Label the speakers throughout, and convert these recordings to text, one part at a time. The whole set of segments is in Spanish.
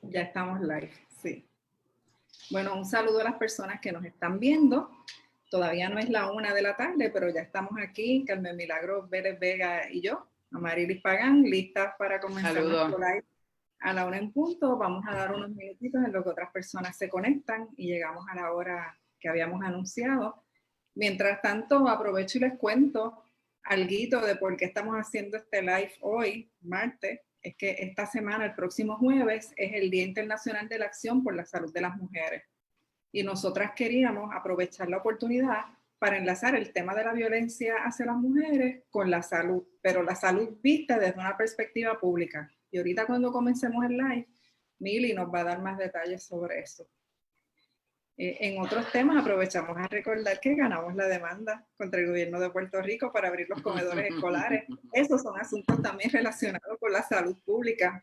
Speaker 1: Ya estamos live, sí. Bueno, un saludo a las personas que nos están viendo. Todavía no es la 1 de la tarde, pero ya estamos aquí, Carmen Milagros Vélez Vega y yo, Amarilis Pagán, listas para comenzar nuestro live a la 1 en punto. Vamos a dar unos minutitos en lo que otras personas se conectan y llegamos a la hora que habíamos anunciado. Mientras tanto, aprovecho y les cuento alguito de por qué estamos haciendo este live hoy, martes. Es que esta semana, el próximo jueves, es el Día Internacional de la Acción por la Salud de las Mujeres. Y nosotras queríamos aprovechar la oportunidad para enlazar el tema de la violencia hacia las mujeres con la salud, pero la salud vista desde una perspectiva pública. Y ahorita cuando comencemos el live, Mili nos va a dar más detalles sobre eso. En otros temas aprovechamos a recordar que ganamos la demanda contra el gobierno de Puerto Rico para abrir los comedores escolares. Esos son asuntos también relacionados con la salud pública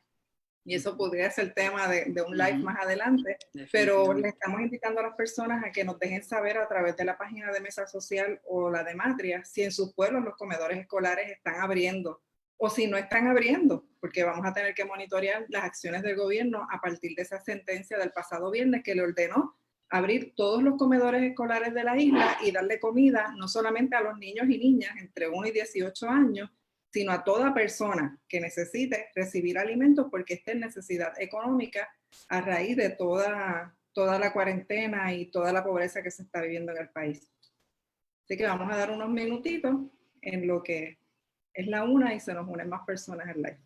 Speaker 1: y eso podría ser el tema de un live más adelante, pero le estamos invitando a las personas a que nos dejen saber a través de la página de Mesa Social o la de Matria si en sus pueblos los comedores escolares están abriendo o si no están abriendo, porque vamos a tener que monitorear las acciones del gobierno a partir de esa sentencia del pasado viernes que le ordenó abrir todos los comedores escolares de la isla y darle comida no solamente a los niños y niñas entre 1 y 18 años, sino a toda persona que necesite recibir alimentos porque esté en necesidad económica a raíz de toda la cuarentena y toda la pobreza que se está viviendo en el país. Así que vamos a dar unos minutitos en lo que es la 1 y se nos unen más personas en live.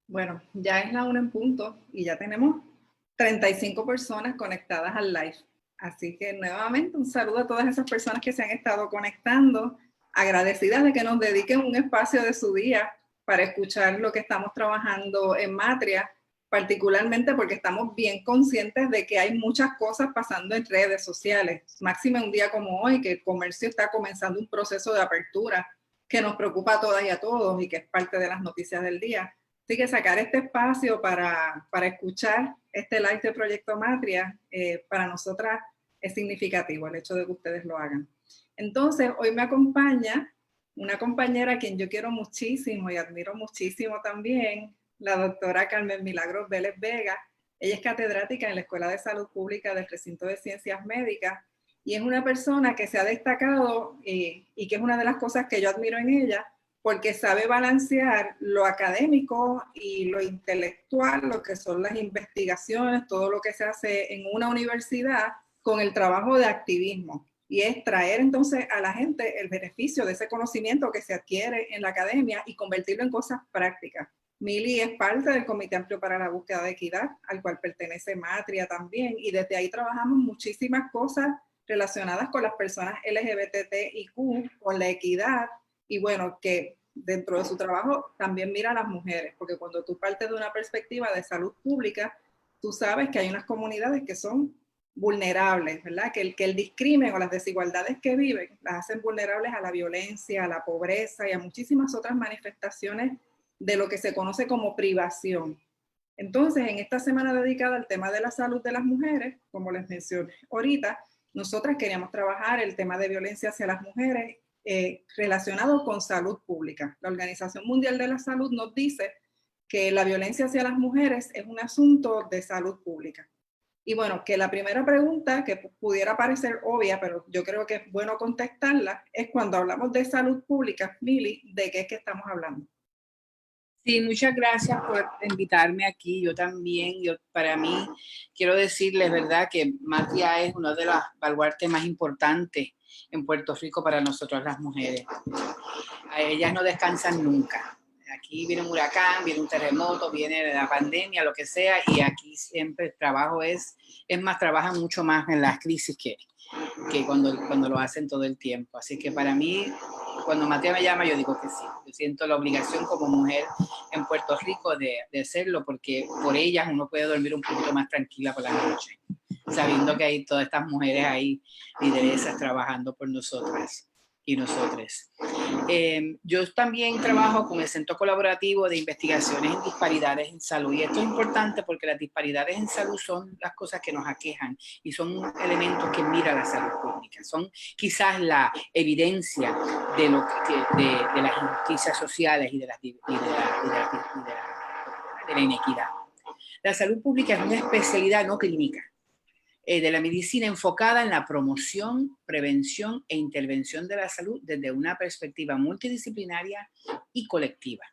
Speaker 1: Bueno, ya es la 1 en punto y ya tenemos 35 personas conectadas al live. Así que nuevamente un saludo a todas esas personas que se han estado conectando, agradecidas de que nos dediquen un espacio de su día para escuchar lo que estamos trabajando en Matria, particularmente porque estamos bien conscientes de que hay muchas cosas pasando en redes sociales. Máxime un día como hoy, que el comercio está comenzando un proceso de apertura que nos preocupa a todas y a todos y que es parte de las noticias del día. Así que sacar este espacio para escuchar este live de Proyecto Matria, para nosotras es significativo el hecho de que ustedes lo hagan. Entonces, hoy me acompaña una compañera a quien yo quiero muchísimo y admiro muchísimo también, la doctora Carmen Milagros Vélez Vega. Ella es catedrática en la Escuela de Salud Pública del Recinto de Ciencias Médicas y es una persona que se ha destacado y que es una de las cosas que yo admiro en ella, porque sabe balancear lo académico y lo intelectual, lo que son las investigaciones, todo lo que se hace en una universidad con el trabajo de activismo. Y es traer entonces a la gente el beneficio de ese conocimiento que se adquiere en la academia y convertirlo en cosas prácticas. Mili es parte del Comité Amplio para la Búsqueda de Equidad, al cual pertenece Matria también, y desde ahí trabajamos muchísimas cosas relacionadas con las personas LGBTIQ, con la equidad, y bueno, que dentro de su trabajo también mira a las mujeres, porque cuando tú partes de una perspectiva de salud pública, tú sabes que hay unas comunidades que son vulnerables, ¿verdad? Que el discrimen o las desigualdades que viven las hacen vulnerables a la violencia, a la pobreza y a muchísimas otras manifestaciones de lo que se conoce como privación. Entonces, en esta semana dedicada al tema de la salud de las mujeres, como les mencioné ahorita, nosotras queríamos trabajar el tema de violencia hacia las mujeres relacionado con salud pública. La Organización Mundial de la Salud nos dice que la violencia hacia las mujeres es un asunto de salud pública. Y bueno, que la primera pregunta, que pudiera parecer obvia, pero yo creo que es bueno contestarla, es cuando hablamos de salud pública, Mili, ¿de qué es que estamos hablando?
Speaker 2: Sí, muchas gracias por invitarme aquí. Yo también, para mí, quiero decirles, ¿verdad?, que Matria es uno de los baluartes más importantes en Puerto Rico para nosotros las mujeres. A ellas no descansan nunca. Aquí viene un huracán, viene un terremoto, viene la pandemia, lo que sea, y aquí siempre el trabajo trabajan mucho más en las crisis que cuando lo hacen todo el tiempo. Así que para mí, cuando Matria me llama, yo digo que sí. Yo siento la obligación como mujer en Puerto Rico de hacerlo, porque por ellas uno puede dormir un poquito más tranquila por la noche, sabiendo que hay todas estas mujeres ahí, lideresas, trabajando por nosotras y nosotros. Yo también trabajo con el Centro Colaborativo de Investigaciones en Disparidades en Salud, y esto es importante porque las disparidades en salud son las cosas que nos aquejan y son elementos que mira la salud pública, son quizás la evidencia de las injusticias sociales y de la inequidad. La salud pública es una especialidad no clínica de la medicina enfocada en la promoción, prevención e intervención de la salud desde una perspectiva multidisciplinaria y colectiva,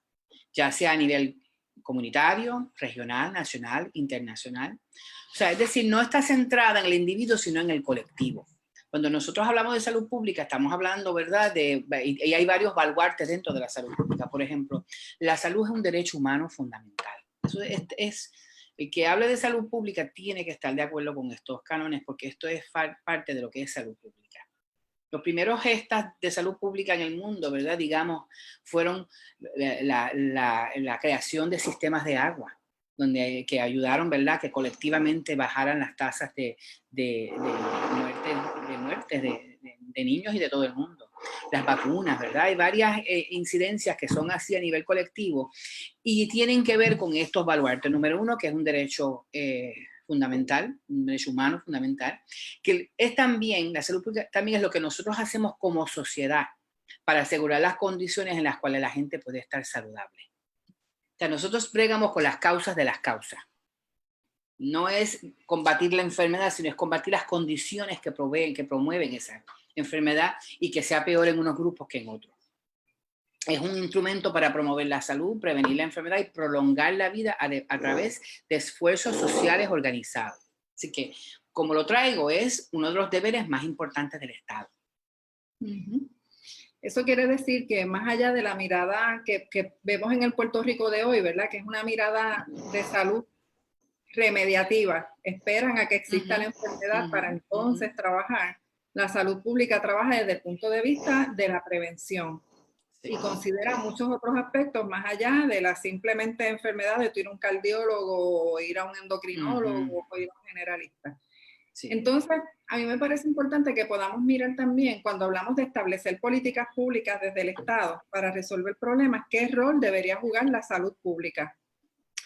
Speaker 2: ya sea a nivel comunitario, regional, nacional, internacional. O sea, es decir, no está centrada en el individuo, sino en el colectivo. Cuando nosotros hablamos de salud pública, estamos hablando, ¿verdad? Y hay varios baluartes dentro de la salud pública. Por ejemplo, la salud es un derecho humano fundamental. Eso es el que hable de salud pública tiene que estar de acuerdo con estos cánones, porque esto es parte de lo que es salud pública. Los primeros gestos de salud pública en el mundo, ¿verdad?, digamos, fueron la creación de sistemas de agua, que ayudaron, ¿verdad?, que colectivamente bajaran las tasas de muertes de niños y de todo el mundo. Las vacunas, ¿verdad? Hay varias incidencias que son así a nivel colectivo y tienen que ver con estos baluartes. Número uno, que es un derecho fundamental, un derecho humano fundamental, que es también, la salud pública también es lo que nosotros hacemos como sociedad para asegurar las condiciones en las cuales la gente puede estar saludable. O sea, nosotros bregamos con las causas de las causas. No es combatir la enfermedad, sino es combatir las condiciones que promueven esa enfermedad y que sea peor en unos grupos que en otros. Es un instrumento para promover la salud, prevenir la enfermedad y prolongar la vida a través de esfuerzos sociales organizados. Así que, como lo traigo, es uno de los deberes más importantes del Estado.
Speaker 1: Eso quiere decir que más allá de la mirada que vemos en el Puerto Rico de hoy, ¿verdad?, que es una mirada de salud remediativa, esperan a que exista la enfermedad para entonces trabajar. La salud pública trabaja desde el punto de vista de la prevención y considera muchos otros aspectos más allá de la simplemente enfermedad de ir a un cardiólogo o ir a un endocrinólogo o ir a un generalista.
Speaker 2: Sí.
Speaker 1: Entonces, a mí me parece importante que podamos mirar también, cuando hablamos de establecer políticas públicas desde el Estado para resolver problemas, qué rol debería jugar la salud pública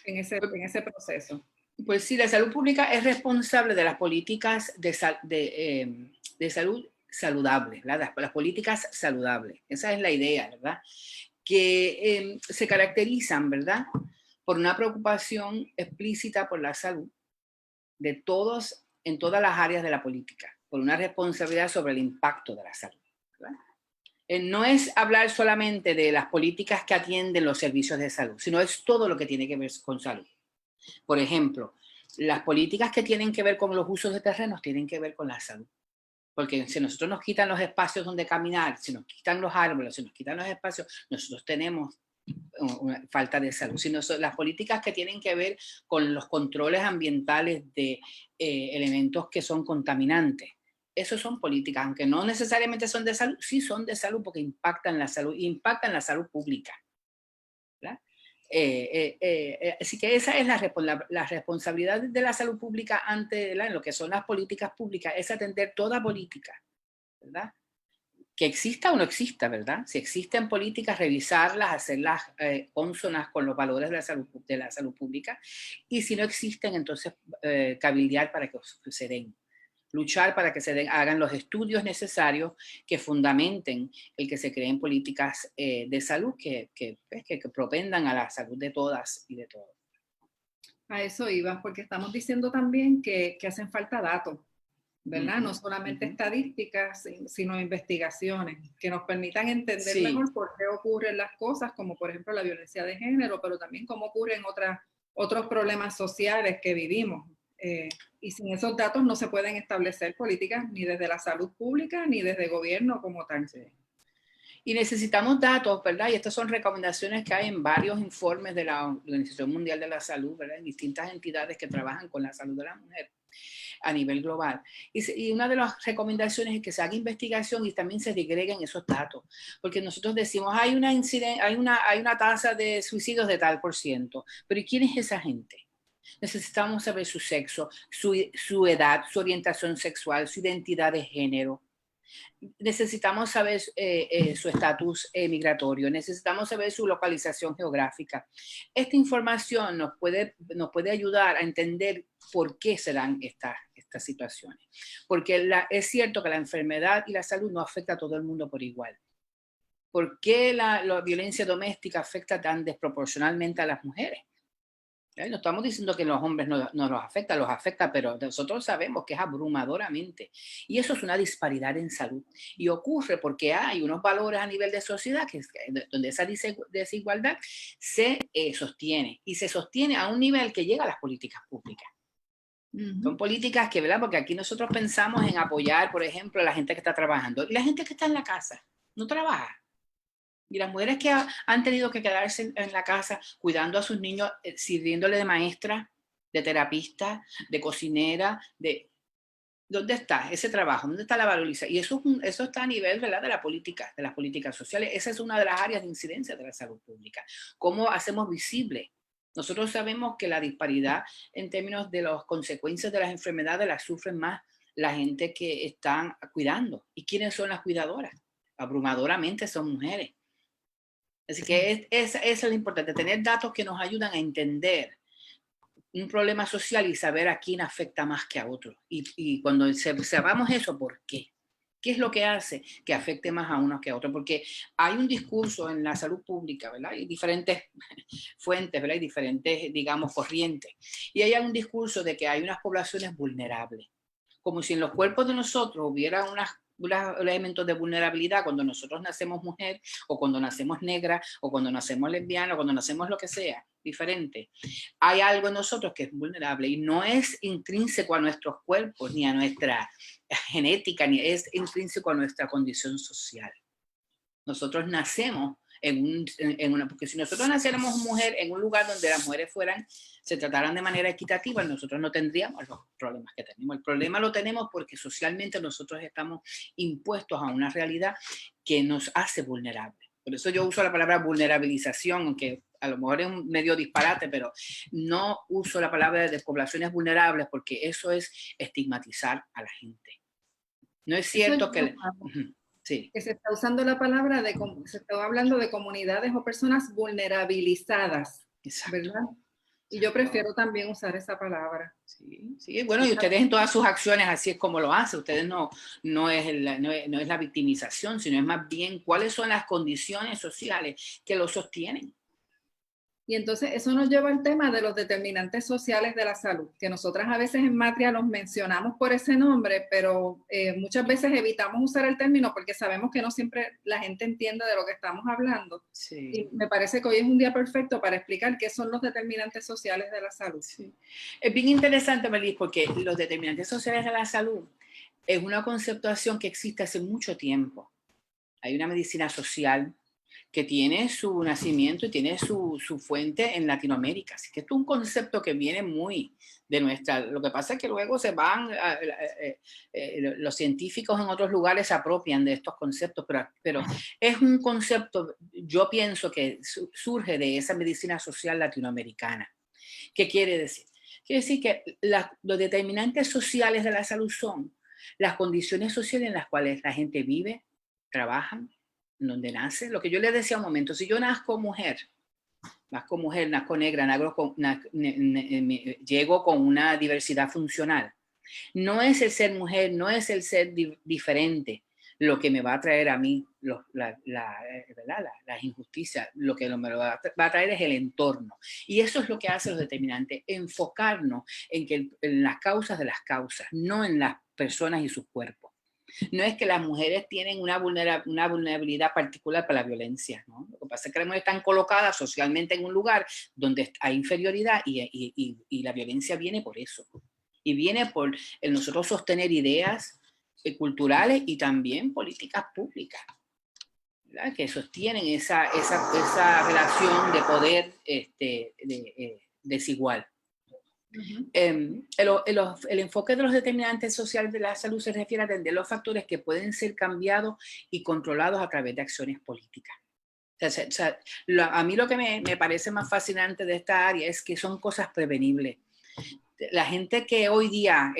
Speaker 1: en ese proceso.
Speaker 2: Pues sí, la salud pública es responsable de las políticas de salud saludable, ¿verdad? Las políticas saludables. Esa es la idea, ¿verdad? Que se caracterizan, ¿verdad? Por una preocupación explícita por la salud de todos en todas las áreas de la política, por una responsabilidad sobre el impacto de la salud, ¿verdad? No es hablar solamente de las políticas que atienden los servicios de salud, sino es todo lo que tiene que ver con salud. Por ejemplo, las políticas que tienen que ver con los usos de terrenos tienen que ver con la salud. Porque si nosotros nos quitan los espacios donde caminar, si nos quitan los árboles, si nos quitan los espacios, nosotros tenemos una falta de salud. Si las políticas que tienen que ver con los controles ambientales de elementos que son contaminantes, eso son políticas, aunque no necesariamente son de salud, sí son de salud porque impactan la salud pública, ¿verdad? Así que esa es la responsabilidad de la salud pública ante en lo que son las políticas públicas, es atender toda política, ¿verdad? Que exista o no exista, ¿verdad? Si existen políticas, revisarlas, hacerlas cónsonas con los valores de la salud pública, y si no existen, entonces cabildear para que se den. Luchar para que hagan los estudios necesarios que fundamenten el que se creen políticas de salud que propendan a la salud de todas y de todos.
Speaker 1: A eso iba, porque estamos diciendo también que hacen falta datos, ¿verdad? No solamente estadísticas, sino investigaciones que nos permitan entender mejor por qué ocurren las cosas, como por ejemplo la violencia de género, pero también cómo ocurren otros problemas sociales que vivimos. Y sin esos datos no se pueden establecer políticas ni desde la salud pública ni desde el gobierno como tal.
Speaker 2: Sí. Y necesitamos datos, ¿verdad? Y estas son recomendaciones que hay en varios informes de la Organización Mundial de la Salud, ¿verdad? En distintas entidades que trabajan con la salud de la mujer a nivel global. Y una de las recomendaciones es que se haga investigación y también se digreguen esos datos. Porque nosotros decimos, hay una tasa de suicidios de tal %. Pero ¿y quién es esa gente? Necesitamos saber su sexo, su edad, su orientación sexual, su identidad de género. Necesitamos saber su estatus migratorio, necesitamos saber su localización geográfica. Esta información nos puede ayudar a entender por qué se dan estas situaciones. Porque es cierto que la enfermedad y la salud no afecta a todo el mundo por igual. ¿Por qué la violencia doméstica afecta tan desproporcionalmente a las mujeres? No estamos diciendo que los hombres no los afecta, pero nosotros sabemos que es abrumadoramente. Y eso es una disparidad en salud. Y ocurre porque hay unos valores a nivel de sociedad donde esa desigualdad se sostiene. Y se sostiene a un nivel que llega a las políticas públicas. Son políticas que, ¿verdad? Porque aquí nosotros pensamos en apoyar, por ejemplo, a la gente que está trabajando. Y la gente que está en la casa no trabaja. Y las mujeres que han tenido que quedarse en la casa cuidando a sus niños, sirviéndole de maestra, de terapista, de cocinera, ¿dónde está ese trabajo? ¿Dónde está la valorización? Y eso está a nivel, ¿verdad? de las políticas sociales. Esa es una de las áreas de incidencia de la salud pública. ¿Cómo hacemos visible? Nosotros sabemos que la disparidad en términos de las consecuencias de las enfermedades las sufren más la gente que están cuidando. ¿Y quiénes son las cuidadoras? Abrumadoramente son mujeres. Así que eso es lo importante, tener datos que nos ayudan a entender un problema social y saber a quién afecta más que a otro. Y cuando sepamos eso, ¿por qué? ¿Qué es lo que hace que afecte más a unos que a otros? Porque hay un discurso en la salud pública, ¿verdad? Hay diferentes fuentes, ¿verdad? Hay diferentes, digamos, corrientes. Y hay un discurso de que hay unas poblaciones vulnerables. Como si en los cuerpos de nosotros hubiera unos elementos de vulnerabilidad cuando nosotros nacemos mujer, o cuando nacemos negra, o cuando nacemos lesbiana, o cuando nacemos lo que sea, diferente. Hay algo en nosotros que es vulnerable y no es intrínseco a nuestros cuerpos, ni a nuestra genética, ni es intrínseco a nuestra condición social. Nosotros nacemos porque si nosotros naciéramos mujer en un lugar donde las mujeres se trataran de manera equitativa, nosotros no tendríamos los problemas que tenemos. El problema lo tenemos porque socialmente nosotros estamos impuestos a una realidad que nos hace vulnerables. Por eso yo uso la palabra vulnerabilización, aunque a lo mejor es un medio disparate, pero no uso la palabra de poblaciones vulnerables porque eso es estigmatizar a la gente. No es cierto que... Sí.
Speaker 1: Que se está usando la palabra se está hablando de comunidades o personas vulnerabilizadas,
Speaker 2: Exacto.
Speaker 1: ¿verdad? Y yo prefiero también usar esa palabra.
Speaker 2: Sí, sí, bueno, y ustedes en todas sus acciones así es como lo hacen. Ustedes no es la victimización, sino es más bien cuáles son las condiciones sociales que lo sostienen.
Speaker 1: Y entonces eso nos lleva al tema de los determinantes sociales de la salud, que nosotras a veces en Matria los mencionamos por ese nombre, pero muchas veces evitamos usar el término porque sabemos que no siempre la gente entiende de lo que estamos hablando.
Speaker 2: Sí.
Speaker 1: Y me parece que hoy es un día perfecto para explicar qué son los determinantes sociales de la salud.
Speaker 2: Sí. Es bien interesante, Melis, porque los determinantes sociales de la salud es una conceptuación que existe hace mucho tiempo. Hay una medicina social que tiene su nacimiento y tiene su fuente en Latinoamérica. Así que esto es un concepto que viene muy de nuestra... Lo que pasa es que luego se van... los científicos en otros lugares se apropian de estos conceptos, pero es un concepto, yo pienso que surge de esa medicina social latinoamericana. ¿Qué quiere decir? Quiere decir que los determinantes sociales de la salud son las condiciones sociales en las cuales la gente vive, trabaja, donde nace. Lo que yo les decía un momento, si yo nazco mujer, nazco negra, llego con una diversidad funcional. No es el ser mujer, no es el ser diferente lo que me va a traer a mí las injusticias, lo que me va a traer es el entorno. Y eso es lo que hace los determinantes, enfocarnos en las causas de las causas, no en las personas y sus cuerpos. No es que las mujeres tienen una vulnerabilidad particular para la violencia, ¿no? Lo que pasa es que las mujeres están colocadas socialmente en un lugar donde hay inferioridad y la violencia viene por eso. Y viene por el nosotros sostener ideas culturales y también políticas públicas, ¿verdad? Que sostienen esa relación de poder desigual. Uh-huh. El enfoque de los determinantes sociales de la salud se refiere a atender los factores que pueden ser cambiados y controlados a través de acciones políticas. A mí lo que me parece más fascinante de esta área es que son cosas prevenibles. La gente que hoy día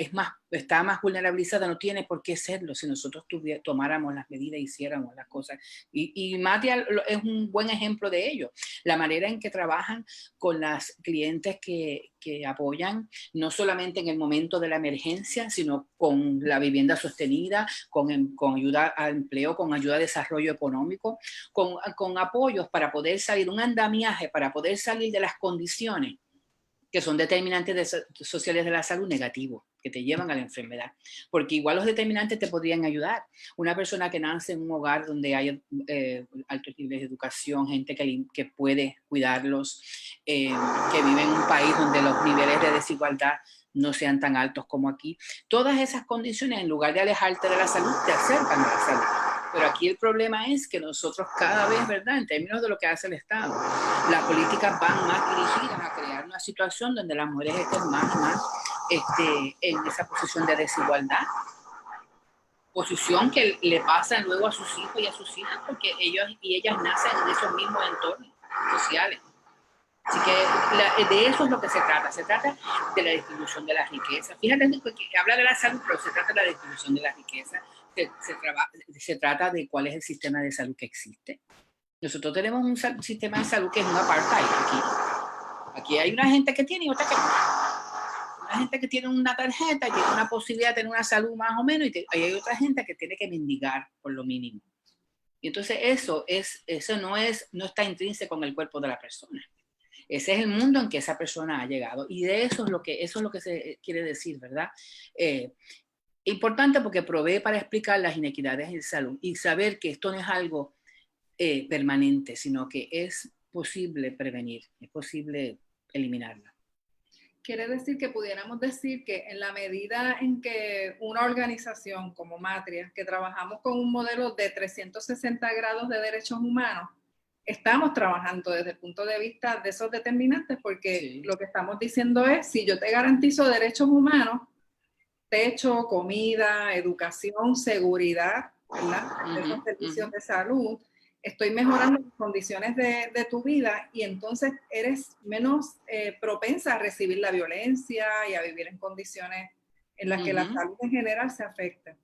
Speaker 2: está más vulnerabilizada no tiene por qué serlo si nosotros tomáramos las medidas y hiciéramos las cosas. Y Matria es un buen ejemplo de ello. La manera en que trabajan con las clientes que apoyan, no solamente en el momento de la emergencia, sino con la vivienda sostenida, con ayuda a empleo, con ayuda a desarrollo económico, con apoyos para poder salir, un andamiaje para poder salir de las condiciones que son determinantes sociales de la salud negativos, que te llevan a la enfermedad. Porque igual los determinantes te podrían ayudar. Una persona que nace en un hogar donde hay altos niveles de educación, gente que puede cuidarlos, que vive en un país donde los niveles de desigualdad no sean tan altos como aquí. Todas esas condiciones, en lugar de alejarte de la salud, te acercan a la salud. Pero aquí el problema es que nosotros cada vez, ¿verdad? En términos de lo que hace el Estado, las políticas van más dirigidas a crear una situación donde las mujeres estén más y más en esa posición de desigualdad. Posición que le pasan luego a sus hijos y a sus hijas porque ellos y ellas nacen en esos mismos entornos sociales. Así que de eso es lo que se trata de la distribución de la riqueza. Fíjate que habla de la salud, pero se trata de la distribución de la riqueza, se trata de cuál es el sistema de salud que existe. Nosotros tenemos un sistema de salud que es un apartheid aquí hay una gente que tiene y otra que no. Una gente que tiene una tarjeta y tiene una posibilidad de tener una salud más o menos y hay otra gente que tiene que mendigar por lo mínimo. Y entonces eso no está intrínseco en el cuerpo de la persona. Ese es el mundo en que esa persona ha llegado y de eso es lo que se quiere decir, ¿verdad? Importante porque provee para explicar las inequidades en salud y saber que esto no es algo permanente, sino que es posible prevenir, es posible eliminarla.
Speaker 1: Quiere decir que pudiéramos decir que en la medida en que una organización como Matria, que trabajamos con un modelo de 360 grados de derechos humanos, estamos trabajando desde el punto de vista de esos determinantes, porque sí, lo que estamos diciendo es, si yo te garantizo derechos humanos, techo, comida, educación, seguridad, ¿verdad? Esos servicios de salud, estoy mejorando las condiciones de tu vida y entonces eres menos propensa a recibir la violencia y a vivir en condiciones en las que la salud en general se afecta.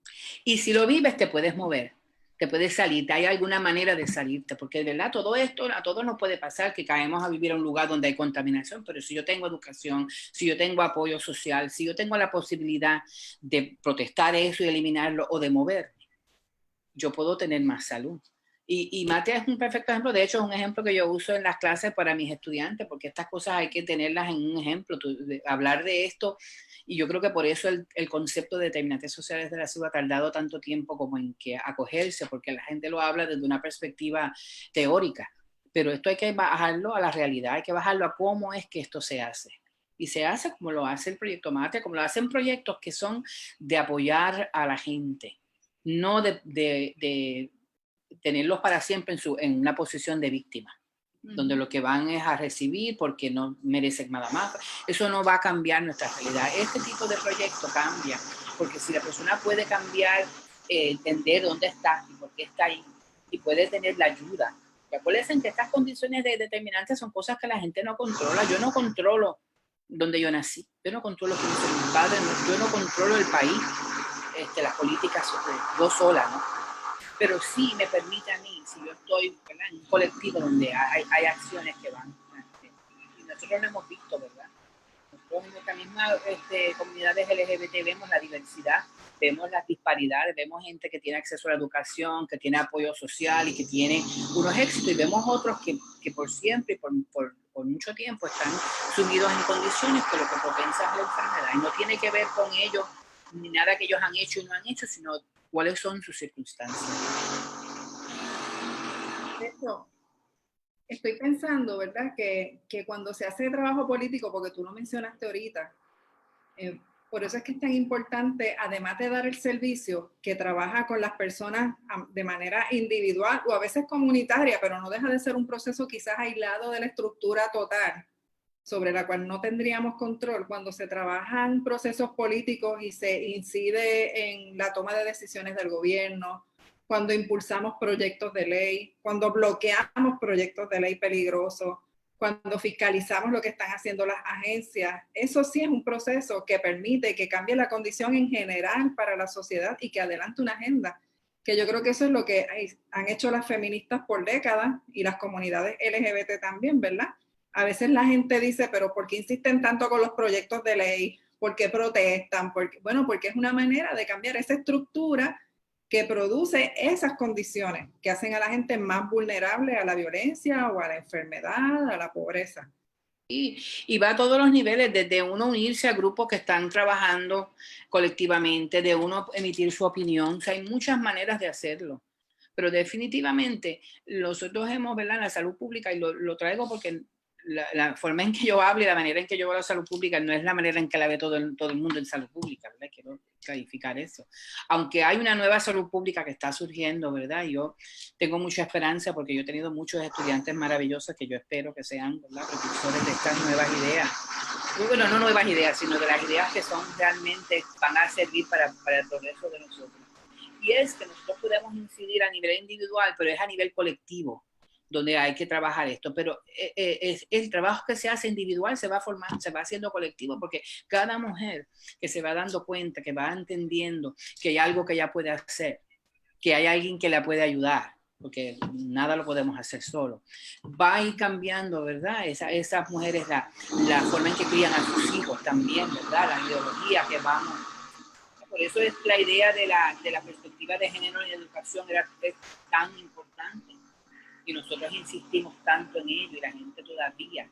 Speaker 2: Y si lo vives, te puedes mover, te puedes salir, hay alguna manera de salirte, porque de verdad todo esto, a todos nos puede pasar que caemos a vivir a un lugar donde hay contaminación, pero si yo tengo educación, si yo tengo apoyo social, si yo tengo la posibilidad de protestar eso y eliminarlo o de moverme, yo puedo tener más salud. Y Matia es un perfecto ejemplo, de hecho es un ejemplo que yo uso en las clases para mis estudiantes, porque estas cosas hay que tenerlas en un ejemplo, hablar de esto, y yo creo que por eso el concepto de determinantes sociales de la salud ha tardado tanto tiempo como en que acogerse, porque la gente lo habla desde una perspectiva teórica, pero esto hay que bajarlo a la realidad, hay que bajarlo a cómo es que esto se hace. Y se hace como lo hace el proyecto Matia, como lo hacen proyectos que son de apoyar a la gente, no de tenerlos para siempre en una posición de víctima, donde lo que van es a recibir porque no merecen nada más. Eso no va a cambiar nuestra realidad. Este tipo de proyecto cambia, porque si la persona puede cambiar, entender dónde está y por qué está ahí, y puede tener la ayuda. Y acuérdense que estas condiciones determinantes son cosas que la gente no controla. Yo no controlo donde yo nací, yo no controlo quién soy mi padre, yo no controlo el país, las políticas, yo sola, ¿no? Pero sí me permite a mí, si yo estoy, ¿verdad?, en un colectivo donde hay acciones que van, y nosotros lo hemos visto, ¿verdad? Nosotros en nuestra misma comunidades LGBT vemos la diversidad, vemos las disparidades, vemos gente que tiene acceso a la educación, que tiene apoyo social y que tiene unos éxitos, y vemos otros que por siempre, por mucho tiempo están sumidos en condiciones que lo que propensa es la enfermedad, y no tiene que ver con ellos, ni nada que ellos han hecho y no han hecho, sino cuáles son sus circunstancias.
Speaker 1: De hecho, estoy pensando, ¿verdad?, que cuando se hace trabajo político, porque tú lo mencionaste ahorita, por eso es que es tan importante, además de dar el servicio, que trabaja con las personas de manera individual o a veces comunitaria, pero no deja de ser un proceso quizás aislado de la estructura total, sobre la cual no tendríamos control. Cuando se trabajan procesos políticos y se incide en la toma de decisiones del gobierno, cuando impulsamos proyectos de ley, cuando bloqueamos proyectos de ley peligrosos, cuando fiscalizamos lo que están haciendo las agencias, eso sí es un proceso que permite que cambie la condición en general para la sociedad y que adelante una agenda, que yo creo que eso es lo que han hecho las feministas por décadas y las comunidades LGBT también, ¿verdad? A veces la gente dice, pero ¿por qué insisten tanto con los proyectos de ley? ¿Por qué protestan? Bueno, porque es una manera de cambiar esa estructura que produce esas condiciones que hacen a la gente más vulnerable a la violencia o a la enfermedad, a la pobreza.
Speaker 2: Y va a todos los niveles, desde uno unirse a grupos que están trabajando colectivamente, de uno emitir su opinión. O sea, hay muchas maneras de hacerlo. Pero definitivamente nosotros hemos, ¿verdad?, la salud pública, y lo traigo porque la forma en que yo hablo y la manera en que yo veo la salud pública no es la manera en que la ve todo el mundo en salud pública, ¿verdad? Quiero clarificar eso. Aunque hay una nueva salud pública que está surgiendo, ¿verdad? Yo tengo mucha esperanza porque yo he tenido muchos estudiantes maravillosos que yo espero que sean, ¿verdad?, precursores de estas nuevas ideas. Bueno, no nuevas ideas, sino de las ideas que son realmente, van a servir para el progreso de nosotros. Y es que nosotros podemos incidir a nivel individual, pero es a nivel colectivo donde hay que trabajar esto. Pero el trabajo que se hace individual se va formando, se va haciendo colectivo, porque cada mujer que se va dando cuenta, que va entendiendo que hay algo que ella puede hacer, que hay alguien que la puede ayudar, porque nada lo podemos hacer solo, va a ir cambiando, ¿verdad? Esas mujeres, la forma en que crían a sus hijos también, ¿verdad? La ideología que vamos. Por eso es la idea de la perspectiva de género en educación es tan importante. Y nosotros insistimos tanto en ello y la gente todavía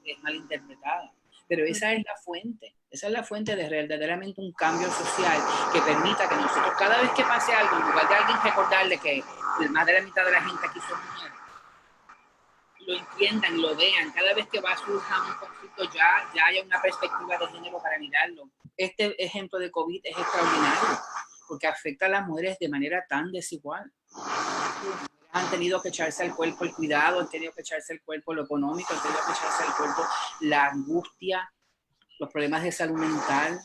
Speaker 2: es malinterpretada. Pero esa es la fuente de verdaderamente un cambio social que permita que nosotros, cada vez que pase algo, en lugar de alguien recordarle que más de la mitad de la gente aquí son mujeres, lo entiendan, lo vean, cada vez que va a surgir un conflicto ya haya una perspectiva de género para mirarlo. Este ejemplo de COVID es extraordinario porque afecta a las mujeres de manera tan desigual. Han tenido que echarse al cuerpo el cuidado, han tenido que echarse al cuerpo lo económico, han tenido que echarse al cuerpo la angustia, los problemas de salud mental.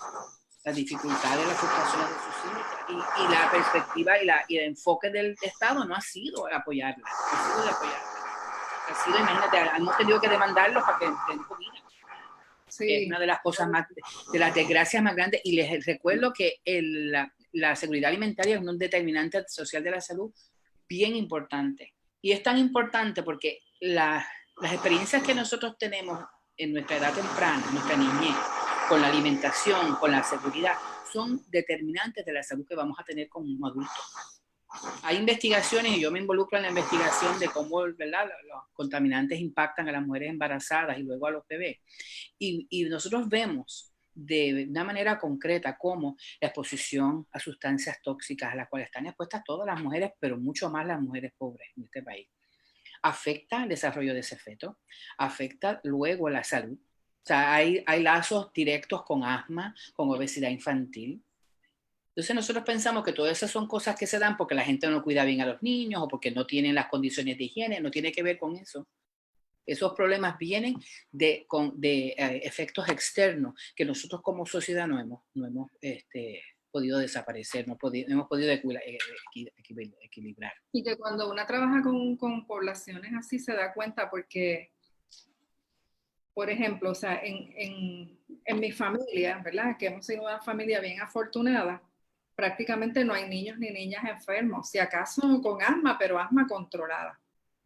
Speaker 2: las dificultades, las frustraciones de sus hijos, y la perspectiva y el enfoque del Estado no ha sido apoyarla, ha sido, imagínate, hemos tenido que demandarlos para que den comida. Sí. Es una de las cosas más, de las desgracias más grandes, y les recuerdo que la seguridad alimentaria es un determinante social de la salud bien importante, y es tan importante porque las experiencias que nosotros tenemos en nuestra edad temprana, en nuestra niñez, con la alimentación, con la seguridad, son determinantes de la salud que vamos a tener como adultos. Hay investigaciones, y yo me involucro en la investigación de cómo, ¿verdad?, los contaminantes impactan a las mujeres embarazadas y luego a los bebés. Y nosotros vemos de una manera concreta cómo la exposición a sustancias tóxicas a las cuales están expuestas todas las mujeres, pero mucho más las mujeres pobres en este país, afecta el desarrollo de ese feto, afecta luego la salud. O sea, hay lazos directos con asma, con obesidad infantil. Entonces nosotros pensamos que todas esas son cosas que se dan porque la gente no cuida bien a los niños o porque no tienen las condiciones de higiene, no tiene que ver con eso. Esos problemas vienen de efectos externos que nosotros como sociedad no hemos podido desaparecer, hemos podido equilibrar.
Speaker 1: Y que cuando una trabaja con poblaciones así se da cuenta porque, por ejemplo, o sea, en mi familia, ¿verdad?, que hemos sido una familia bien afortunada, prácticamente no hay niños ni niñas enfermos, si acaso con asma, pero asma controlada.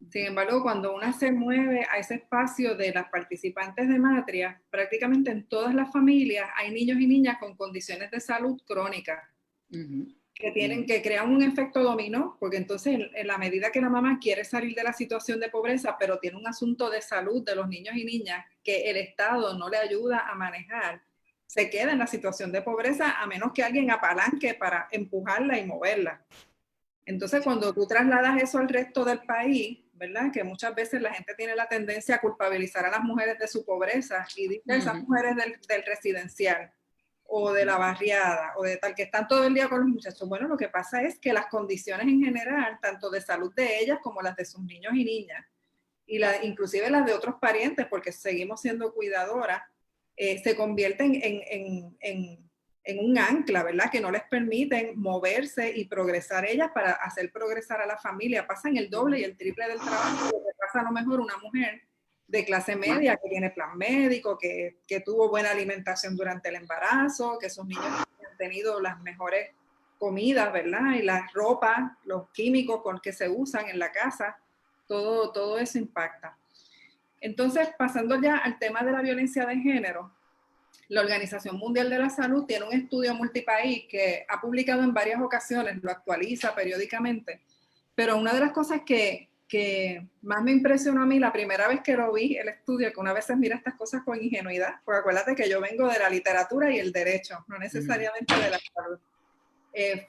Speaker 1: Sin embargo, cuando una se mueve a ese espacio de las participantes de Matria, prácticamente en todas las familias hay niños y niñas con condiciones de salud crónicas, que crean un efecto dominó, porque entonces en la medida que la mamá quiere salir de la situación de pobreza, pero tiene un asunto de salud de los niños y niñas que el Estado no le ayuda a manejar, se queda en la situación de pobreza a menos que alguien apalanque para empujarla y moverla. Entonces, cuando tú trasladas eso al resto del país, ¿verdad?, que muchas veces la gente tiene la tendencia a culpabilizar a las mujeres de su pobreza y dice esas mujeres del residencial o de la barriada o de tal, que están todo el día con los muchachos. Bueno, lo que pasa es que las condiciones en general, tanto de salud de ellas como las de sus niños y niñas, y inclusive las de otros parientes, porque seguimos siendo cuidadoras, se convierten en un ancla, ¿verdad?, que no les permiten moverse y progresar ellas para hacer progresar a la familia. Pasan el doble y el triple del trabajo que pasa a lo mejor una mujer de clase media que tiene plan médico, que tuvo buena alimentación durante el embarazo, que sus niños han tenido las mejores comidas, ¿verdad?, y las ropas, los químicos con que se usan en la casa, todo eso impacta. Entonces, pasando ya al tema de la violencia de género, la Organización Mundial de la Salud tiene un estudio multipaís que ha publicado en varias ocasiones, lo actualiza periódicamente, pero una de las cosas que más me impresionó a mí la primera vez que lo vi, el estudio, que una vez mira estas cosas con ingenuidad, porque acuérdate que yo vengo de la literatura y el derecho, no necesariamente de la salud,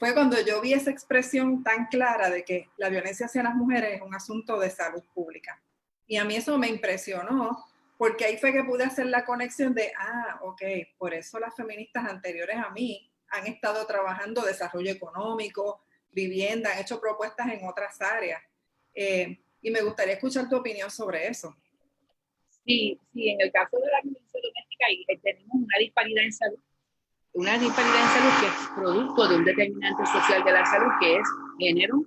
Speaker 1: fue cuando yo vi esa expresión tan clara de que la violencia hacia las mujeres es un asunto de salud pública. Y a mí eso me impresionó, porque ahí fue que pude hacer la conexión de, ok, por eso las feministas anteriores a mí han estado trabajando desarrollo económico, vivienda, han hecho propuestas en otras áreas. Y me gustaría escuchar tu opinión sobre eso.
Speaker 2: Sí, en el caso de la violencia doméstica tenemos una disparidad en salud. Una disparidad en salud que es producto de un determinante social de la salud, que es género,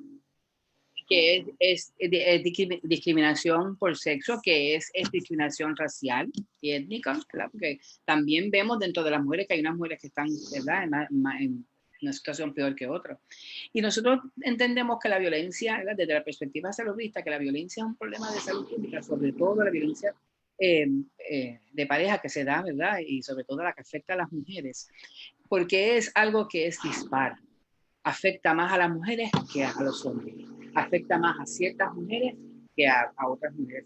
Speaker 2: que es discriminación por sexo, que es discriminación racial y étnica, ¿verdad? Porque también vemos dentro de las mujeres que hay unas mujeres que están, ¿verdad?, en una situación peor que otra. Y nosotros entendemos que la violencia, ¿verdad?, desde la perspectiva saludista, que la violencia es un problema de salud pública, sobre todo la violencia de pareja que se da, ¿verdad?, y sobre todo la que afecta a las mujeres, porque es algo que es dispar. Afecta más a las mujeres que a los hombres. Afecta más a ciertas mujeres que a otras mujeres.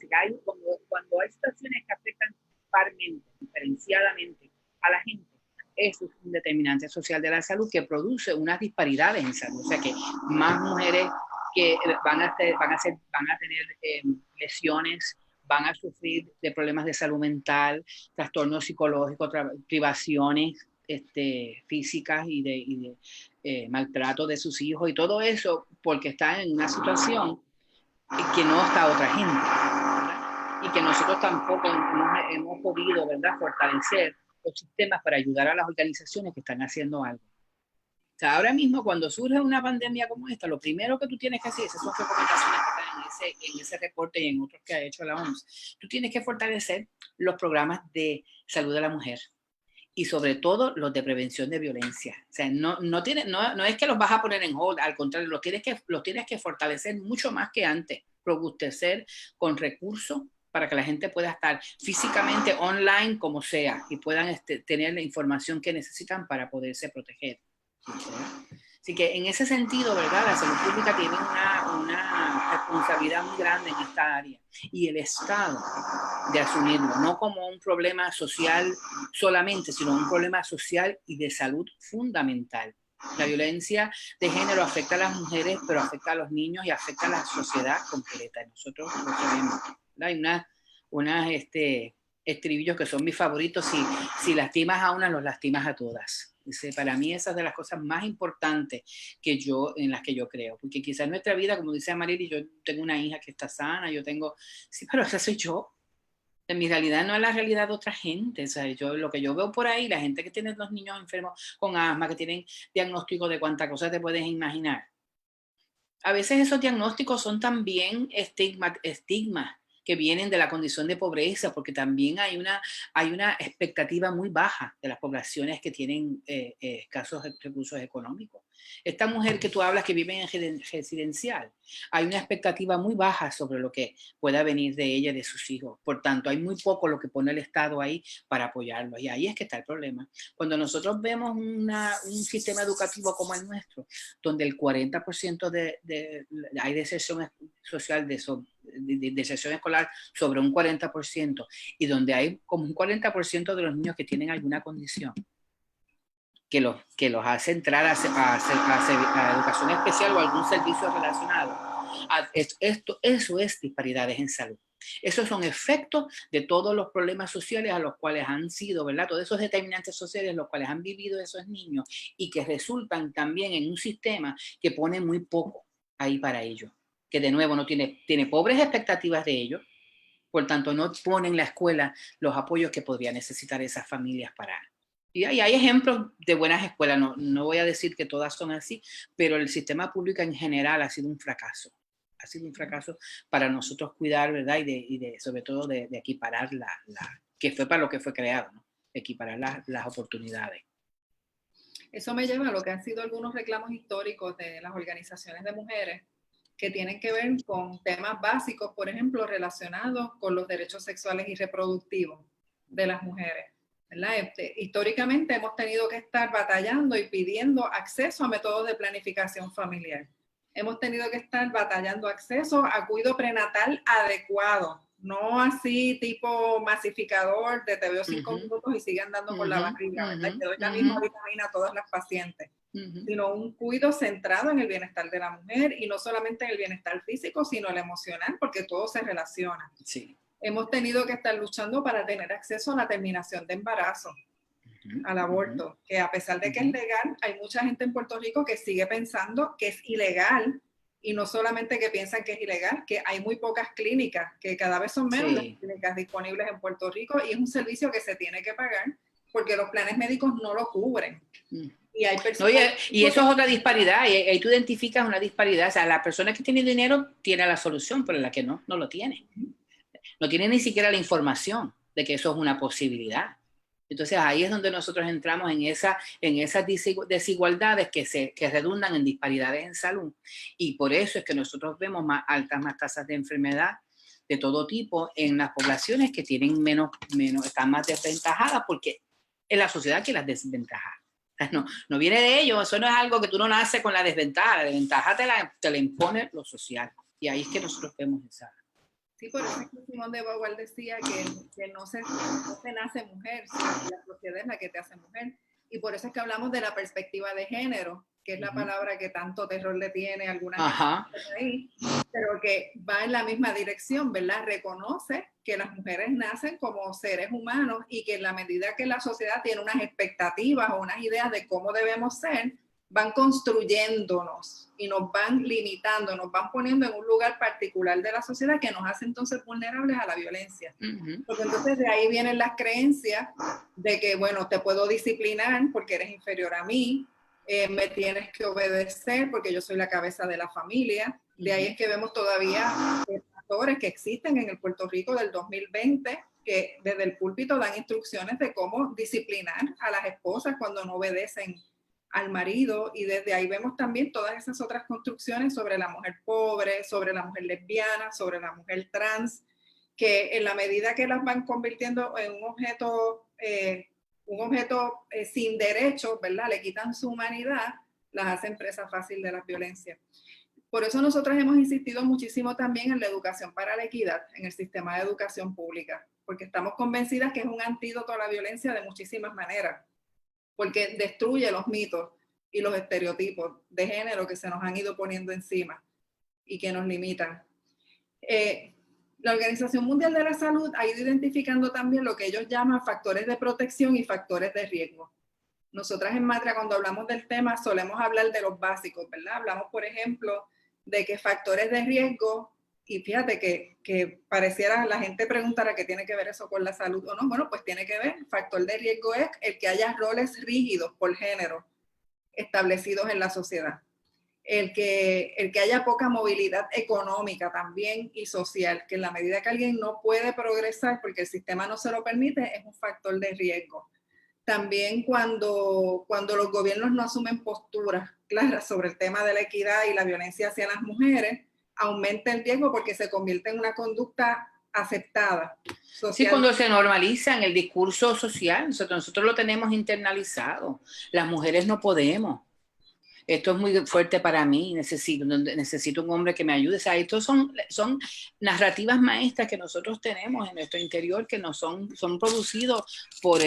Speaker 2: Cuando hay situaciones que afectan disparmente, diferenciadamente a la gente, eso es un determinante social de la salud que produce unas disparidades en salud. O sea que más mujeres que van a tener lesiones, van a sufrir de problemas de salud mental, trastornos psicológicos, privaciones físicas y de maltrato de sus hijos y todo eso porque están en una situación que no está otra gente, ¿verdad? Y que nosotros tampoco hemos podido, ¿verdad?, fortalecer los sistemas para ayudar a las organizaciones que están haciendo algo. O sea, ahora mismo cuando surge una pandemia como esta, lo primero que tú tienes que hacer, esas son recomendaciones que están en ese reporte y en otros que ha hecho la OMS, tú tienes que fortalecer los programas de salud de la mujer y sobre todo los de prevención de violencia. O sea, no es que los vas a poner en hold, al contrario, los tienes que fortalecer mucho más que antes, robustecer con recursos para que la gente pueda estar físicamente online como sea y puedan tener la información que necesitan para poderse proteger. Así que en ese sentido, ¿verdad? La salud pública tiene una responsabilidad muy grande en esta área y el Estado de asumirlo, no como un problema social solamente, sino un problema social y de salud fundamental. La violencia de género afecta a las mujeres, pero afecta a los niños y afecta a la sociedad completa. Nosotros lo sabemos. Hay unas estribillos que son mis favoritos. Si lastimas a una, los lastimas a todas. Dice, para mí esa es de las cosas más importantes en las que yo creo, porque quizás en nuestra vida, como dice Amarili, yo tengo una hija que está sana, sí, pero esa soy yo. En mi realidad no es la realidad de otra gente. O sea, lo que yo veo por ahí, la gente que tiene los niños enfermos con asma, que tienen diagnósticos de cuántas cosas te puedes imaginar. A veces esos diagnósticos son también estigmas que vienen de la condición de pobreza, porque también hay una expectativa muy baja de las poblaciones que tienen escasos recursos económicos. Esta mujer que tú hablas que vive en residencial, hay una expectativa muy baja sobre lo que pueda venir de ella y de sus hijos. Por tanto, hay muy poco lo que pone el Estado ahí para apoyarlos. Y ahí es que está el problema. Cuando nosotros vemos un sistema educativo como el nuestro, donde el 40% hay deserción social, de deserción escolar sobre un 40%, y donde hay como un 40% de los niños que tienen alguna condición que los hace entrar a educación especial o algún servicio relacionado. Eso es disparidades en salud. Esos son efectos de todos los problemas sociales a los cuales han sido, ¿verdad? Todos esos determinantes sociales los cuales han vivido esos niños y que resultan también en un sistema que pone muy poco ahí para ellos, que de nuevo no tiene pobres expectativas de ellos, por tanto no pone en la escuela los apoyos que podrían necesitar esas familias para. Y hay ejemplos de buenas escuelas, no voy a decir que todas son así, pero el sistema público en general ha sido un fracaso. Ha sido un fracaso para nosotros cuidar, ¿verdad? Y sobre todo de equiparar que fue para lo que fue creado, ¿no? Equiparar las oportunidades.
Speaker 1: Eso me lleva a lo que han sido algunos reclamos históricos de las organizaciones de mujeres que tienen que ver con temas básicos, por ejemplo, relacionados con los derechos sexuales y reproductivos de las mujeres, ¿verdad? Históricamente hemos tenido que estar batallando y pidiendo acceso a métodos de planificación familiar. Hemos tenido que estar batallando acceso a cuidado prenatal adecuado, no así tipo masificador de te veo 5 minutos y sigue andando con la barriga, ¿verdad? Y te doy la misma vitamina a todas las pacientes. Sino un cuidado centrado en el bienestar de la mujer y no solamente en el bienestar físico, sino el emocional, porque todo se relaciona.
Speaker 2: Sí.
Speaker 1: Hemos tenido que estar luchando para tener acceso a la terminación de embarazo, al aborto, que a pesar de que es legal, hay mucha gente en Puerto Rico que sigue pensando que es ilegal, y no solamente que piensan que es ilegal, que hay muy pocas clínicas, que cada vez son menos las clínicas disponibles en Puerto Rico, y es un servicio que se tiene que pagar porque los planes médicos no lo cubren. Y hay personas
Speaker 2: y eso es otra disparidad, y ahí tú identificas una disparidad. O sea, la persona que tiene dinero tiene la solución, pero la que no lo tiene. No tiene ni siquiera la información de que eso es una posibilidad. Entonces ahí es donde nosotros entramos en esas desigualdades que redundan en disparidades en salud. Y por eso es que nosotros vemos más tasas de enfermedad de todo tipo en las poblaciones que tienen están más desventajadas, porque es la sociedad que las desventaja. No viene de ellos, eso no es algo que tú no naces con la desventaja. La desventaja te la impone lo social. Y ahí es que nosotros vemos esa.
Speaker 1: Sí, por eso es que Simón de Beauvoir decía que no se nace mujer, sino que la sociedad es la que te hace mujer. Y por eso es que hablamos de la perspectiva de género, que es la palabra que tanto terror le tiene a alguna gente ahí, pero que va en la misma dirección, ¿verdad? Reconoce que las mujeres nacen como seres humanos y que en la medida que la sociedad tiene unas expectativas o unas ideas de cómo debemos ser, van construyéndonos y nos van limitando, nos van poniendo en un lugar particular de la sociedad que nos hace entonces vulnerables a la violencia. Porque entonces de ahí vienen las creencias de que, bueno, te puedo disciplinar porque eres inferior a mí, me tienes que obedecer porque yo soy la cabeza de la familia. De ahí es que vemos todavía pastores que existen en el Puerto Rico del 2020 que desde el púlpito dan instrucciones de cómo disciplinar a las esposas cuando no obedecen al marido, y desde ahí vemos también todas esas otras construcciones sobre la mujer pobre, sobre la mujer lesbiana, sobre la mujer trans, que en la medida que las van convirtiendo en un objeto sin derechos, ¿verdad? Le quitan su humanidad, las hacen presa fácil de la violencia. Por eso nosotros hemos insistido muchísimo también en la educación para la equidad, en el sistema de educación pública, porque estamos convencidas que es un antídoto a la violencia de muchísimas maneras, porque destruye los mitos y los estereotipos de género que se nos han ido poniendo encima y que nos limitan. La Organización Mundial de la Salud ha ido identificando también lo que ellos llaman factores de protección y factores de riesgo. Nosotras en Matria, cuando hablamos del tema, solemos hablar de los básicos, ¿verdad? Hablamos, por ejemplo, de que factores de riesgo, y fíjate que pareciera, la gente preguntará qué tiene que ver eso con la salud o no. Bueno, pues tiene que ver. Factor de riesgo es el que haya roles rígidos por género establecidos en la sociedad. El que haya poca movilidad económica también y social, que en la medida que alguien no puede progresar porque el sistema no se lo permite, es un factor de riesgo. También cuando los gobiernos no asumen posturas claras sobre el tema de la equidad y la violencia hacia las mujeres, aumenta el riesgo porque se convierte en una conducta aceptada.
Speaker 2: Sí, cuando se normaliza en el discurso social, nosotros lo tenemos internalizado. Las mujeres no podemos. Esto es muy fuerte para mí, necesito un hombre que me ayude. O sea, estos son narrativas maestras que nosotros tenemos en nuestro interior, que no son producidos por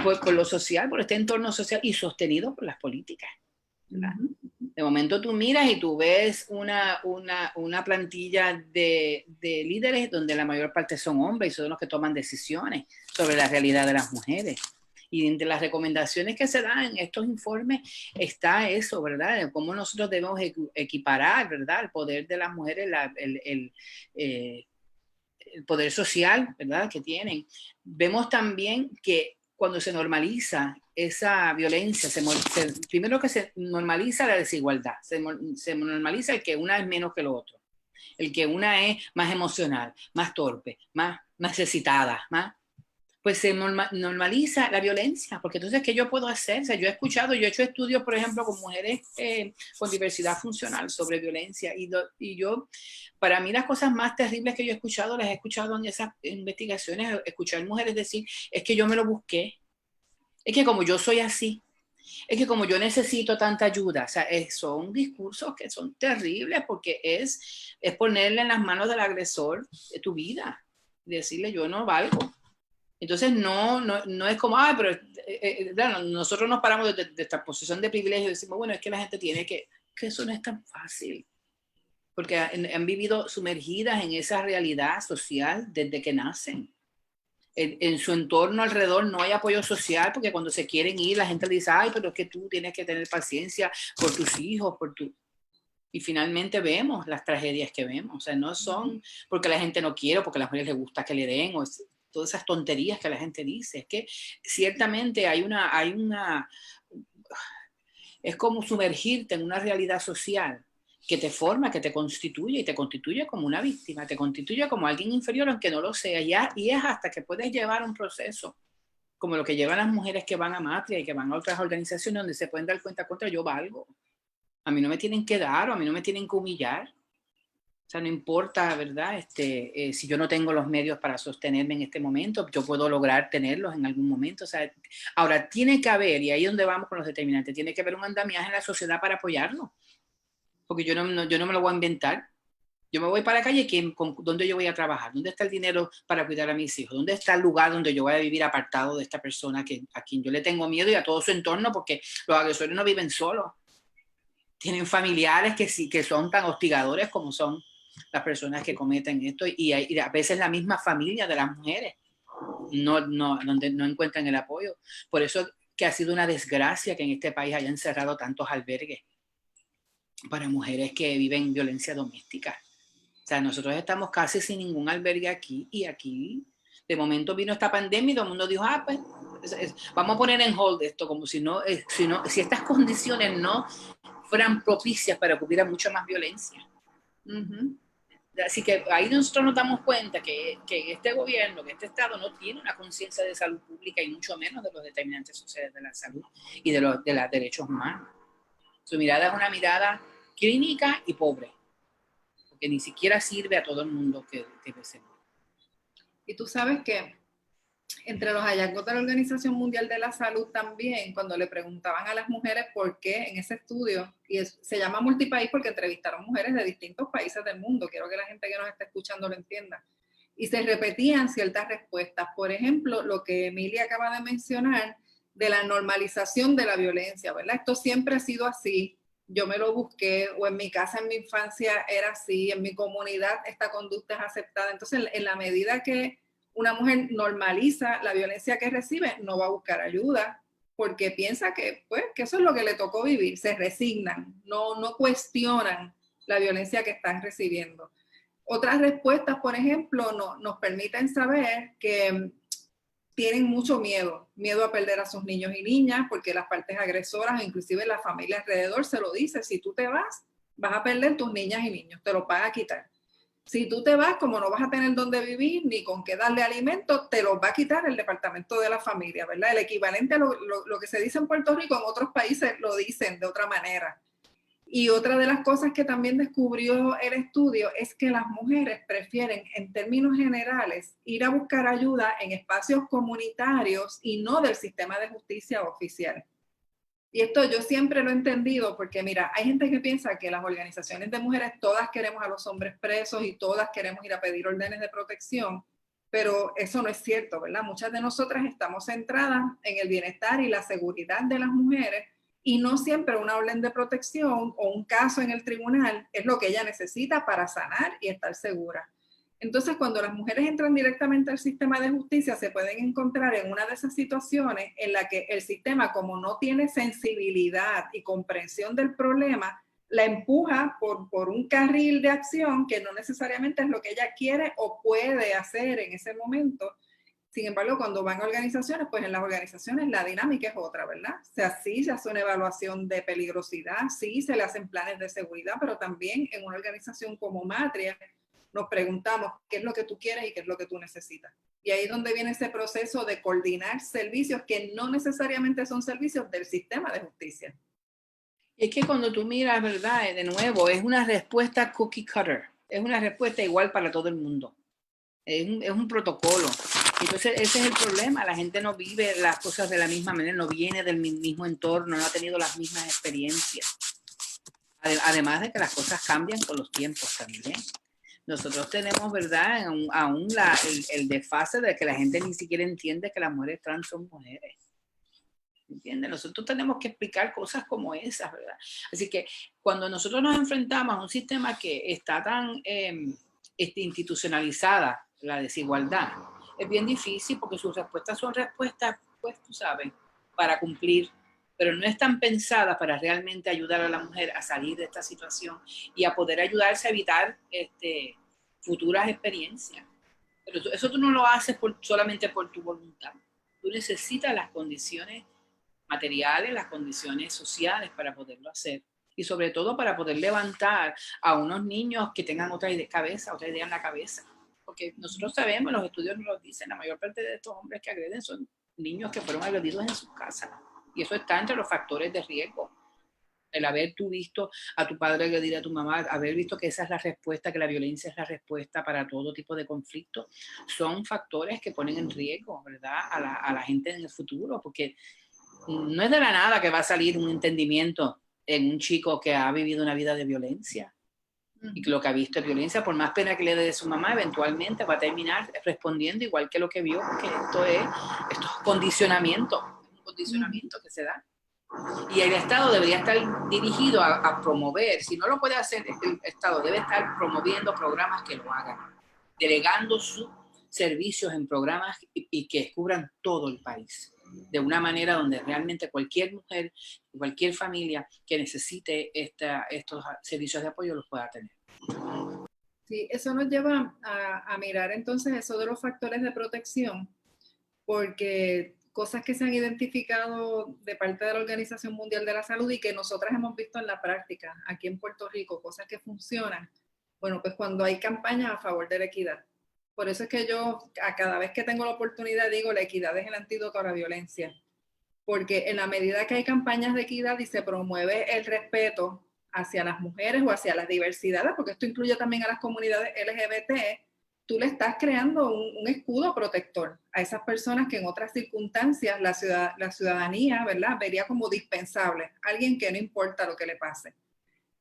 Speaker 2: por lo social, por este entorno social y sostenidos por las políticas, ¿verdad? De momento tú miras y tú ves una plantilla de líderes donde la mayor parte son hombres y son los que toman decisiones sobre la realidad de las mujeres. Y entre las recomendaciones que se dan en estos informes está eso, ¿verdad? De cómo nosotros debemos equiparar, ¿verdad? El poder de las mujeres, el poder social, ¿verdad? Que tienen. Vemos también que cuando se normaliza esa violencia, primero que se normaliza la desigualdad, se normaliza el que una es menos que lo otro, el que una es más emocional, más torpe, más necesitada, pues se normaliza la violencia, porque entonces, ¿qué yo puedo hacer? O sea, yo he hecho estudios, por ejemplo, con mujeres con diversidad funcional sobre violencia, y yo, para mí las cosas más terribles que yo he escuchado, las he escuchado en esas investigaciones, escuchar mujeres decir, es que yo me lo busqué, es que como yo soy así, es que como yo necesito tanta ayuda, o sea, son discursos que son terribles, porque es ponerle en las manos del agresor de tu vida, decirle yo no valgo. Entonces no es como, pero claro, nosotros nos paramos de esta posición de privilegio y decimos, bueno, es que la gente tiene que eso no es tan fácil, porque han vivido sumergidas en esa realidad social desde que nacen. En su entorno alrededor no hay apoyo social, porque cuando se quieren ir la gente le dice, ay, pero es que tú tienes que tener paciencia por tus hijos, y finalmente vemos las tragedias que vemos. O sea, no son porque la gente no quiere, porque a las mujeres les gusta que le den, o todas esas tonterías que la gente dice. Es que ciertamente es como sumergirte en una realidad social que te forma, que te constituye, y te constituye como una víctima, te constituye como alguien inferior aunque no lo sea, y es hasta que puedes llevar un proceso como lo que llevan las mujeres que van a Matria y que van a otras organizaciones donde se pueden dar cuenta contra yo valgo. A mí no me tienen que dar, o a mí no me tienen que humillar. O sea, no importa, ¿verdad? Si yo no tengo los medios para sostenerme en este momento, yo puedo lograr tenerlos en algún momento. O sea, ahora tiene que haber, y ahí es donde vamos con los determinantes, tiene que haber un andamiaje en la sociedad para apoyarlo. Porque yo no me lo voy a inventar. Yo me voy para la calle, ¿dónde yo voy a trabajar? ¿Dónde está el dinero para cuidar a mis hijos? ¿Dónde está el lugar donde yo voy a vivir apartado de esta persona a quien yo le tengo miedo, y a todo su entorno? Porque los agresores no viven solos. Tienen familiares que son tan hostigadores como son las personas que cometen esto, y a veces la misma familia de las mujeres donde no encuentran el apoyo. Por eso que ha sido una desgracia que en este país hayan cerrado tantos albergues para mujeres que viven violencia doméstica. O sea, nosotros estamos casi sin ningún albergue aquí, y aquí de momento vino esta pandemia y todo el mundo dijo, pues vamos a poner en hold esto, como si si estas condiciones no fueran propicias para que hubiera mucha más violencia. Así que ahí nosotros nos damos cuenta que este gobierno, que este Estado no tiene una conciencia de salud pública y mucho menos de los determinantes sociales de la salud y de los derechos humanos. Su mirada es una mirada clínica y pobre, porque ni siquiera sirve a todo el mundo que debe ser.
Speaker 1: Y tú sabes que entre los hallazgos de la Organización Mundial de la Salud también, cuando le preguntaban a las mujeres por qué en ese estudio, y se llama multipaís porque entrevistaron mujeres de distintos países del mundo, quiero que la gente que nos está escuchando lo entienda, y se repetían ciertas respuestas. Por ejemplo, lo que Emilia acaba de mencionar de la normalización de la violencia, ¿verdad? Esto siempre ha sido así, yo me lo busqué, o en mi casa, en mi infancia era así, en mi comunidad esta conducta es aceptada. Entonces, en la medida que una mujer normaliza la violencia que recibe, no va a buscar ayuda, porque piensa que, pues, que eso es lo que le tocó vivir, se resignan, no cuestionan la violencia que están recibiendo. Otras respuestas, por ejemplo, nos permiten saber que tienen mucho miedo a perder a sus niños y niñas, porque las partes agresoras, inclusive la familia alrededor, se lo dice: si tú te vas a perder tus niñas y niños, te los van a quitar. Si tú te vas, como no vas a tener dónde vivir ni con qué darle alimento, te los va a quitar el departamento de la familia, ¿verdad? El equivalente a lo que se dice en Puerto Rico, en otros países lo dicen de otra manera. Y otra de las cosas que también descubrió el estudio es que las mujeres prefieren, en términos generales, ir a buscar ayuda en espacios comunitarios y no del sistema de justicia oficial. Y esto yo siempre lo he entendido porque, mira, hay gente que piensa que las organizaciones de mujeres todas queremos a los hombres presos y todas queremos ir a pedir órdenes de protección, pero eso no es cierto, ¿verdad? Muchas de nosotras estamos centradas en el bienestar y la seguridad de las mujeres, y no siempre una orden de protección o un caso en el tribunal es lo que ella necesita para sanar y estar segura. Entonces, cuando las mujeres entran directamente al sistema de justicia, se pueden encontrar en una de esas situaciones en la que el sistema, como no tiene sensibilidad y comprensión del problema, la empuja por un carril de acción que no necesariamente es lo que ella quiere o puede hacer en ese momento. Sin embargo, cuando van a organizaciones, pues en las organizaciones la dinámica es otra, ¿verdad? O sea, sí se hace una evaluación de peligrosidad, sí se le hacen planes de seguridad, pero también en una organización como Matria nos preguntamos qué es lo que tú quieres y qué es lo que tú necesitas. Y ahí es donde viene ese proceso de coordinar servicios que no necesariamente son servicios del sistema de justicia.
Speaker 2: Es que cuando tú miras, ¿verdad? De nuevo, es una respuesta cookie cutter, es una respuesta igual para todo el mundo. Es un protocolo. Entonces ese es el problema, la gente no vive las cosas de la misma manera, no viene del mismo entorno, no ha tenido las mismas experiencias. Además de que las cosas cambian con los tiempos también. Nosotros tenemos, ¿verdad?, aún el desfase de que la gente ni siquiera entiende que las mujeres trans son mujeres. ¿Entiendes? Nosotros tenemos que explicar cosas como esas, ¿verdad? Así que cuando nosotros nos enfrentamos a un sistema que está tan institucionalizada, la desigualdad, es bien difícil porque sus respuestas son respuestas, pues tú sabes, para cumplir, pero no están pensadas para realmente ayudar a la mujer a salir de esta situación y a poder ayudarse a evitar futuras experiencias. Pero eso tú no lo haces solamente por tu voluntad. Tú necesitas las condiciones materiales, las condiciones sociales para poderlo hacer. Y sobre todo para poder levantar a unos niños que tengan otra idea en la cabeza. Porque nosotros sabemos, los estudios nos lo dicen, la mayor parte de estos hombres que agreden son niños que fueron agredidos en sus casas. Y eso está entre los factores de riesgo. El haber tú visto a tu padre agredir a tu mamá, haber visto que esa es la respuesta, que la violencia es la respuesta para todo tipo de conflicto, son factores que ponen en riesgo, ¿verdad?, a la gente en el futuro, porque no es de la nada que va a salir un entendimiento en un chico que ha vivido una vida de violencia y que lo que ha visto es violencia, por más pena que le dé de su mamá, eventualmente va a terminar respondiendo igual que lo que vio, porque esto es condicionamiento, un condicionamiento que se da. Y el Estado debería estar dirigido a promover, si no lo puede hacer, el Estado debe estar promoviendo programas que lo hagan, delegando sus servicios en programas y que cubran todo el país. de una manera donde realmente cualquier mujer, cualquier familia que necesite estos servicios de apoyo los pueda tener.
Speaker 1: Sí, eso nos lleva a mirar entonces eso de los factores de protección, porque cosas que se han identificado de parte de la Organización Mundial de la Salud y que nosotras hemos visto en la práctica aquí en Puerto Rico, cosas que funcionan, bueno, pues cuando hay campañas a favor de la equidad. Por eso es que yo a cada vez que tengo la oportunidad digo, la equidad es el antídoto a la violencia, porque en la medida que hay campañas de equidad y se promueve el respeto hacia las mujeres o hacia las diversidades, porque esto incluye también a las comunidades LGBT, tú le estás creando un escudo protector a esas personas que en otras circunstancias la ciudadanía, ¿verdad?, vería como dispensable, alguien que no importa lo que le pase.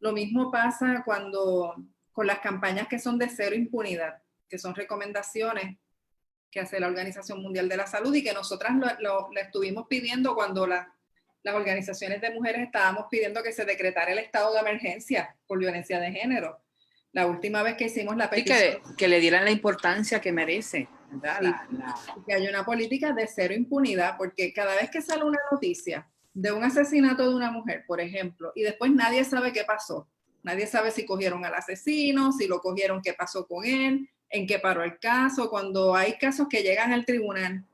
Speaker 1: Lo mismo pasa con las campañas que son de cero impunidad, que son recomendaciones que hace la Organización Mundial de la Salud y que nosotras le estuvimos pidiendo cuando las organizaciones de mujeres estábamos pidiendo que se decretara el estado de emergencia por violencia de género. La última vez que hicimos la petición.
Speaker 2: Sí, que le dieran la importancia que merece, ¿verdad?
Speaker 1: Sí, que hay una política de cero impunidad, porque cada vez que sale una noticia de un asesinato de una mujer, por ejemplo, y después nadie sabe qué pasó, nadie sabe si cogieron al asesino, si lo cogieron, qué pasó con él, en qué paró el caso, cuando hay casos que llegan al tribunal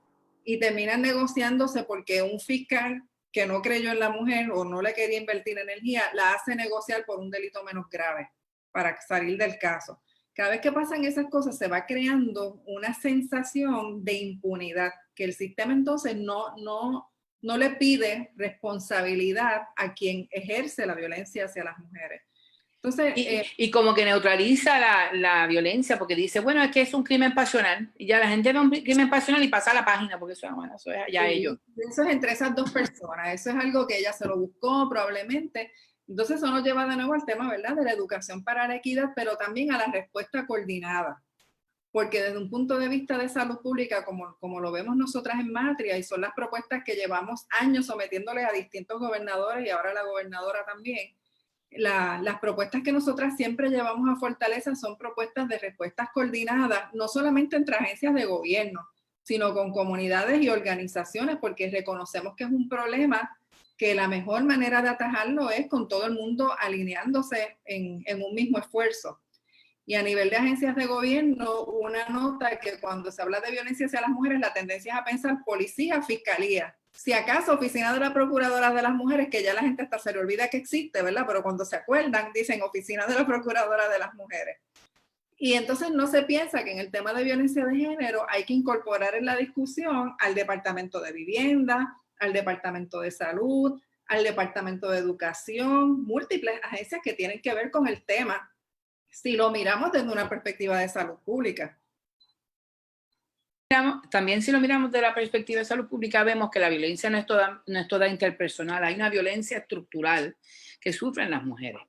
Speaker 1: y terminan negociándose porque un fiscal que no creyó en la mujer o no le quería invertir energía, la hace negociar por un delito menos grave para salir del caso. Cada vez que pasan esas cosas se va creando una sensación de impunidad, que el sistema entonces no le pide responsabilidad a quien ejerce la violencia hacia las mujeres. Entonces,
Speaker 2: y como que neutraliza la violencia, porque dice, bueno, es que es un crimen pasional, y ya la gente ve un crimen pasional y pasa a la página, porque eso, bueno, eso es ya
Speaker 1: sí,
Speaker 2: ellos.
Speaker 1: eso es entre esas dos personas, eso es algo que ella se lo buscó probablemente. Entonces eso nos lleva de nuevo al tema, ¿verdad?, de la educación para la equidad, pero también a la respuesta coordinada. Porque desde un punto de vista de salud pública, como lo vemos nosotras en Matria, y son las propuestas que llevamos años sometiéndole a distintos gobernadores y ahora la gobernadora también, las propuestas que nosotras siempre llevamos a Fortaleza son propuestas de respuestas coordinadas, no solamente entre agencias de gobierno, sino con comunidades y organizaciones, porque reconocemos que es un problema que la mejor manera de atajarlo es con todo el mundo alineándose en un mismo esfuerzo. Y a nivel de agencias de gobierno, una nota que cuando se habla de violencia hacia las mujeres, la tendencia es a pensar policía, fiscalía. Si acaso, oficina de la procuradora de las mujeres, que ya la gente hasta se le olvida que existe, ¿verdad? Pero cuando se acuerdan, dicen oficina de la procuradora de las mujeres. Y entonces no se piensa que en el tema de violencia de género hay que incorporar en la discusión al Departamento de Vivienda, al Departamento de Salud, al Departamento de Educación, múltiples agencias que tienen que ver con el tema, si lo miramos desde una perspectiva de salud pública.
Speaker 2: También si lo miramos desde la perspectiva de salud pública, vemos que la violencia no es toda interpersonal, hay una violencia estructural que sufren las mujeres.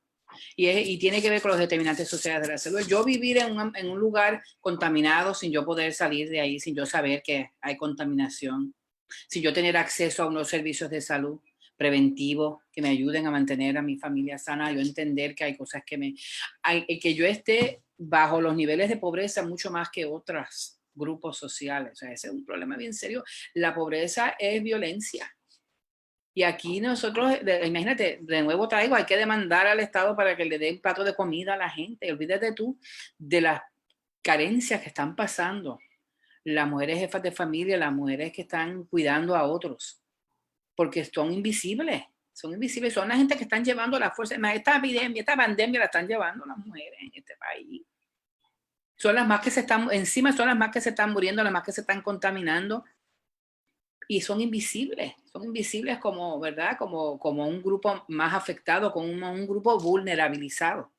Speaker 2: Y tiene que ver con los determinantes sociales de la salud. Yo vivir en un lugar contaminado sin yo poder salir de ahí, sin yo saber que hay contaminación, sin yo tener acceso a unos servicios de salud preventivos que me ayuden a mantener a mi familia sana, yo entender que hay cosas que yo esté bajo los niveles de pobreza mucho más que otros grupos sociales. O sea, ese es un problema bien serio. La pobreza es violencia. Y aquí nosotros, imagínate, de nuevo traigo, hay que demandar al Estado para que le dé un plato de comida a la gente. Y olvídate tú de las carencias que están pasando las mujeres jefas de familia, las mujeres que están cuidando a otros, porque son invisibles, son la gente que están llevando la fuerza. Esta epidemia, esta pandemia la están llevando las mujeres en este país. Son las más que son las más que se están muriendo, las más que se están contaminando. Y son invisibles como, ¿verdad? Como un grupo más afectado, como un grupo vulnerabilizado.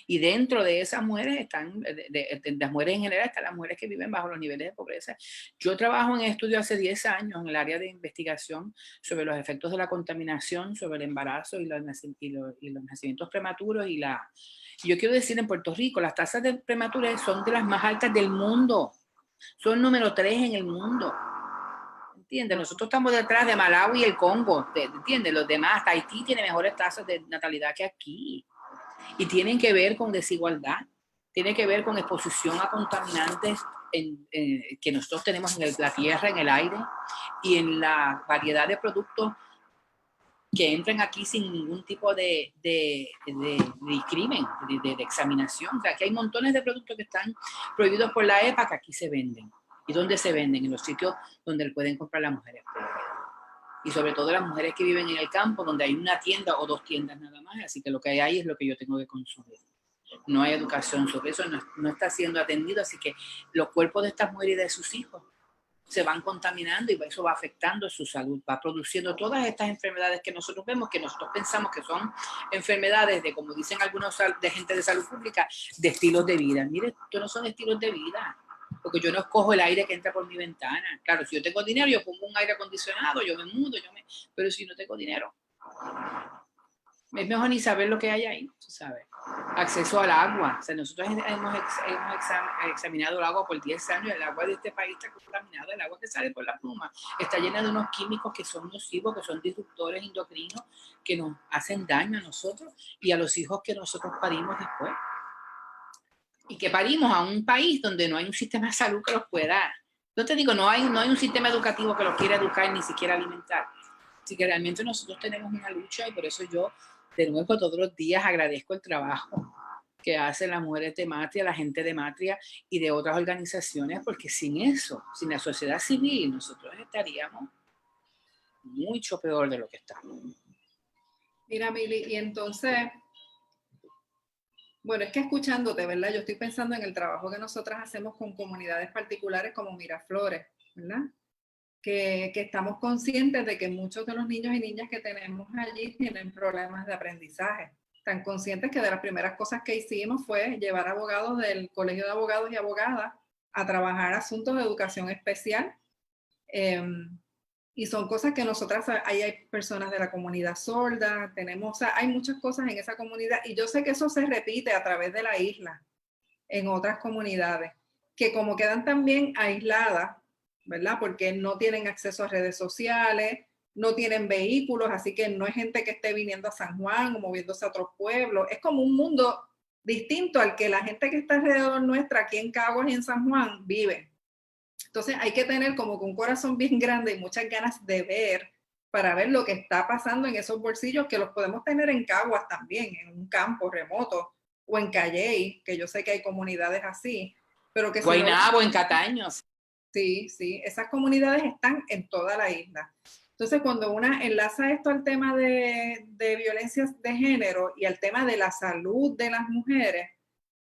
Speaker 2: Y dentro de esas mujeres están, de las mujeres en general, están las mujeres que viven bajo los niveles de pobreza. Yo trabajo en estudio hace 10 años en el área de investigación sobre los efectos de la contaminación, sobre el embarazo y los nacimientos prematuros. Y yo quiero decir, en Puerto Rico, las tasas de prematurez son de las más altas del mundo. Son número 3 en el mundo. ¿Entiendes? Nosotros estamos detrás de Malawi y el Congo, ¿entiendes? Los demás, Haití tiene mejores tasas de natalidad que aquí y tienen que ver con desigualdad. tiene que ver con exposición a contaminantes que nosotros tenemos en la tierra, en el aire y en la variedad de productos que entran aquí sin ningún tipo de crimen, de examinación. O sea, aquí hay montones de productos que están prohibidos por la EPA que aquí se venden. ¿Y dónde se venden? En los sitios donde pueden comprar las mujeres pobres. Y sobre todo las mujeres que viven en el campo, donde hay una tienda o 2 tiendas nada más. Así que lo que hay ahí es lo que yo tengo que consumir. No hay educación sobre eso, no está siendo atendido. Así que los cuerpos de estas mujeres y de sus hijos se van contaminando y eso va afectando su salud, va produciendo todas estas enfermedades que nosotros vemos, que nosotros pensamos que son enfermedades de, como dicen algunos de gente de salud pública, de estilos de vida. Mire, esto no son estilos de vida, porque yo no escojo el aire que entra por mi ventana. Claro, si yo tengo dinero, yo pongo un aire acondicionado, yo me mudo, pero si no tengo dinero, es mejor ni saber lo que hay ahí, tú sabes. Acceso al agua. O sea, nosotros hemos examinado el agua por 10 años. El agua de este país está contaminada. El agua que sale por la pluma está llena de unos químicos que son nocivos, que son disruptores endocrinos, que nos hacen daño a nosotros y a los hijos que nosotros parimos después. Y que parimos a un país donde no hay un sistema de salud que los pueda. No te digo, no hay un sistema educativo que los quiera educar ni siquiera alimentar. Así que realmente nosotros tenemos una lucha y por eso yo, de nuevo, todos los días agradezco el trabajo que hacen las mujeres de Matria, la gente de Matria y de otras organizaciones, porque sin eso, sin la sociedad civil, nosotros estaríamos mucho peor de lo que estamos.
Speaker 1: Mira, Mili, y entonces, bueno, es que escuchándote, ¿verdad? Yo estoy pensando en el trabajo que nosotras hacemos con comunidades particulares como Miraflores, ¿verdad? Que estamos conscientes de que muchos de los niños y niñas que tenemos allí tienen problemas de aprendizaje. Tan conscientes que de las primeras cosas que hicimos fue llevar abogados del Colegio de Abogados y Abogadas a trabajar asuntos de educación especial. Y son cosas que nosotras, ahí hay personas de la comunidad sorda, tenemos, o sea, hay muchas cosas en esa comunidad y yo sé que eso se repite a través de la isla en otras comunidades, que como quedan también aisladas, ¿verdad? Porque no tienen acceso a redes sociales, no tienen vehículos, así que no es gente que esté viniendo a San Juan o moviéndose a otros pueblos. Es como un mundo distinto al que la gente que está alrededor nuestra aquí en Caguas y en San Juan vive. Entonces hay que tener como que un corazón bien grande y muchas ganas de ver para ver lo que está pasando en esos bolsillos que los podemos tener en Caguas también, en un campo remoto o en Calley, que yo sé que hay comunidades así, pero que
Speaker 2: Guaynabo, en Cataño.
Speaker 1: Sí, sí, esas comunidades están en toda la isla. Entonces, cuando una enlaza esto al tema de violencias de género y al tema de la salud de las mujeres,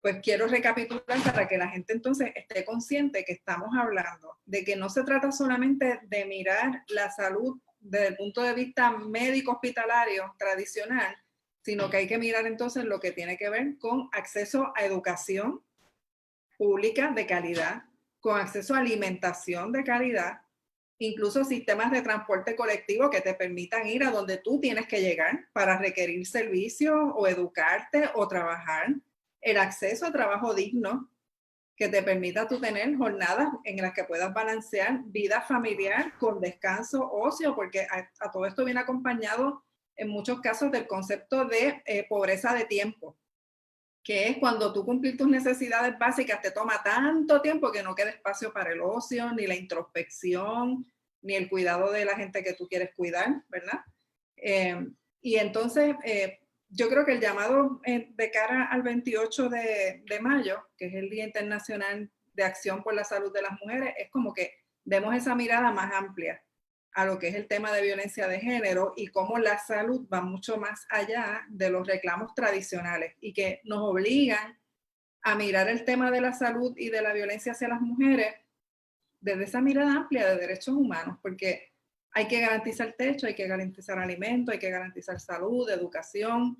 Speaker 1: pues quiero recapitular para que la gente entonces esté consciente que estamos hablando de que no se trata solamente de mirar la salud desde el punto de vista médico hospitalario tradicional, sino que hay que mirar entonces lo que tiene que ver con acceso a educación pública de calidad, con acceso a alimentación de calidad, incluso sistemas de transporte colectivo que te permitan ir a donde tú tienes que llegar para requerir servicios o educarte o trabajar, el acceso a trabajo digno que te permita tú tener jornadas en las que puedas balancear vida familiar con descanso, ocio, porque a todo esto viene acompañado en muchos casos del concepto de pobreza de tiempo, que es cuando tú cumplir tus necesidades básicas te toma tanto tiempo que no queda espacio para el ocio, ni la introspección, ni el cuidado de la gente que tú quieres cuidar, ¿verdad? Y entonces, yo creo que el llamado de cara al 28 de mayo, que es el Día Internacional de Acción por la Salud de las Mujeres, es como que demos esa mirada más amplia a lo que es el tema de violencia de género y cómo la salud va mucho más allá de los reclamos tradicionales y que nos obligan a mirar el tema de la salud y de la violencia hacia las mujeres desde esa mirada amplia de derechos humanos, porque hay que garantizar techo, hay que garantizar alimento, hay que garantizar salud, educación,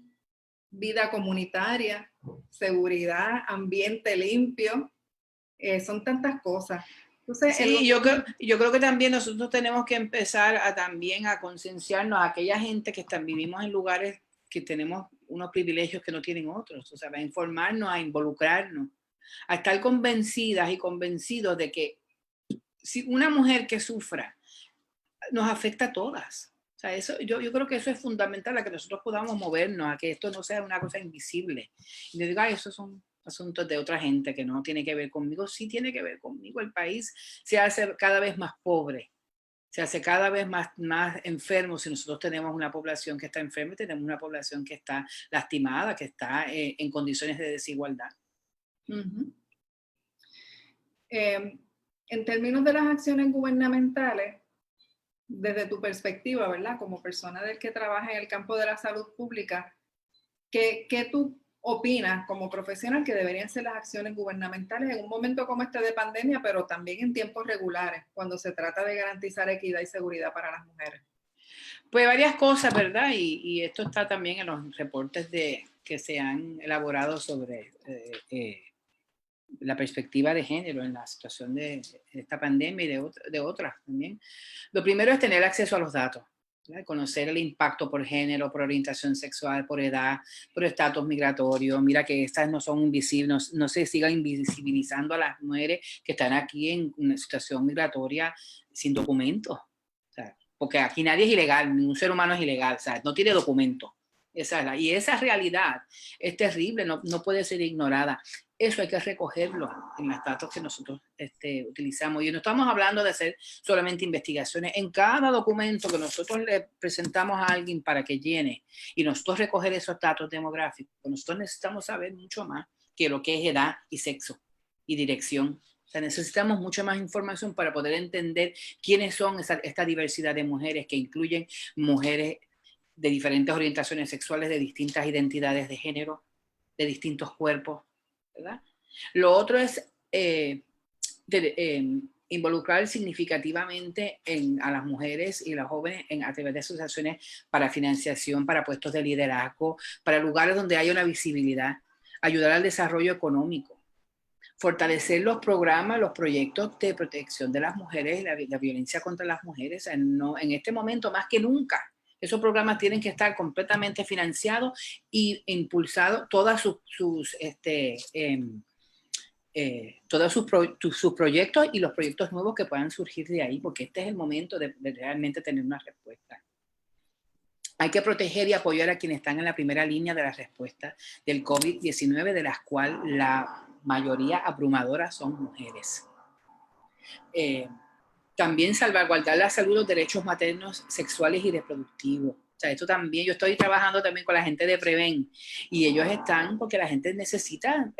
Speaker 1: vida comunitaria, seguridad, ambiente limpio, son tantas cosas. Entonces,
Speaker 2: sí, yo creo que también nosotros tenemos que empezar también a concienciarnos a aquella gente que vivimos en lugares que tenemos unos privilegios que no tienen otros, o sea, a informarnos, a involucrarnos, a estar convencidas y convencidos de que si una mujer que sufra nos afecta a todas. O sea, yo creo que eso es fundamental, a que nosotros podamos movernos, a que esto no sea una cosa invisible. Y yo digo, esos son asuntos de otra gente que no tiene que ver conmigo. Sí tiene que ver conmigo. El país se hace cada vez más pobre, se hace cada vez más enfermo. Si nosotros tenemos una población que está enferma, tenemos una población que está lastimada, que está en condiciones de desigualdad.
Speaker 1: En términos de las acciones gubernamentales, desde tu perspectiva, ¿verdad? Como persona del que trabaja en el campo de la salud pública, ¿qué tú opinas como profesional que deberían ser las acciones gubernamentales en un momento como este de pandemia, pero también en tiempos regulares, cuando se trata de garantizar equidad y seguridad para las mujeres?
Speaker 2: Pues varias cosas, ¿verdad? Y esto está también en los reportes que se han elaborado sobre la perspectiva de género en la situación de esta pandemia y de otras también. Lo primero es tener acceso a los datos, ¿verdad? Conocer el impacto por género, por orientación sexual, por edad, por estatus migratorio. Mira que estas no son invisibles, no se sigan invisibilizando a las mujeres que están aquí en una situación migratoria sin documentos. O sea, porque aquí nadie es ilegal, ningún ser humano es ilegal, o sea, no tiene documento. Y esa realidad es terrible, no puede ser ignorada. Eso hay que recogerlo en los datos que nosotros utilizamos. Y no estamos hablando de hacer solamente investigaciones. En cada documento que nosotros le presentamos a alguien para que llene y nosotros recoger esos datos demográficos, nosotros necesitamos saber mucho más que lo que es edad y sexo y dirección. O sea, necesitamos mucha más información para poder entender quiénes son esta diversidad de mujeres que incluyen mujeres de diferentes orientaciones sexuales, de distintas identidades de género, de distintos cuerpos, ¿verdad? Lo otro es involucrar significativamente a las mujeres y las jóvenes a través de asociaciones para financiación, para puestos de liderazgo, para lugares donde haya una visibilidad, ayudar al desarrollo económico, fortalecer los programas, los proyectos de protección de las mujeres y la violencia contra las mujeres. En este momento, más que nunca, esos programas tienen que estar completamente financiados e impulsados, todos sus proyectos y los proyectos nuevos que puedan surgir de ahí, porque este es el momento de realmente tener una respuesta. Hay que proteger y apoyar a quienes están en la primera línea de la respuesta del COVID-19, de las cuales la mayoría abrumadora son mujeres. También salvaguardar la salud, los derechos maternos, sexuales y reproductivos. O sea, esto también, yo estoy trabajando también con la gente de Preven y ellos están porque la gente necesita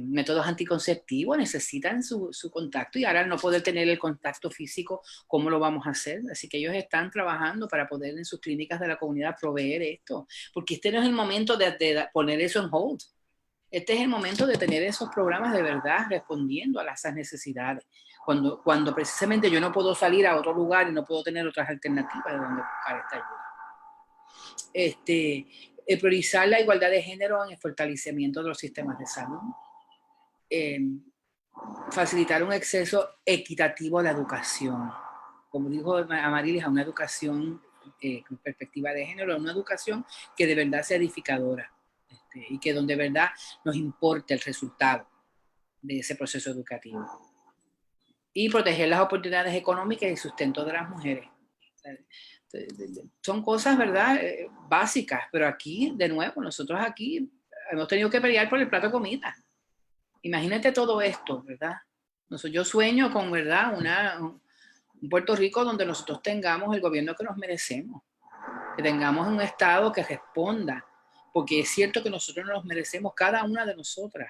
Speaker 2: métodos anticonceptivos, necesitan su contacto y ahora al no poder tener el contacto físico, ¿cómo lo vamos a hacer? Así que ellos están trabajando para poder en sus clínicas de la comunidad proveer esto, porque este no es el momento de poner eso en hold. Este es el momento de tener esos programas de verdad respondiendo a esas necesidades. Cuando precisamente yo no puedo salir a otro lugar y no puedo tener otras alternativas de donde buscar esta ayuda. Priorizar la igualdad de género en el fortalecimiento de los sistemas de salud. Facilitar un acceso equitativo a la educación. Como dijo Amarilis, a una educación con perspectiva de género, a una educación que de verdad sea edificadora. Y que donde de verdad nos importe el resultado de ese proceso educativo. Y proteger las oportunidades económicas y sustento de las mujeres. Son cosas, ¿verdad? Básicas, pero aquí, de nuevo, nosotros aquí hemos tenido que pelear por el plato de comida. Imagínate todo esto, ¿verdad? Yo sueño con, ¿verdad? Un Puerto Rico donde nosotros tengamos el gobierno que nos merecemos, que tengamos un Estado que responda, porque es cierto que nosotros nos merecemos, cada una de nosotras,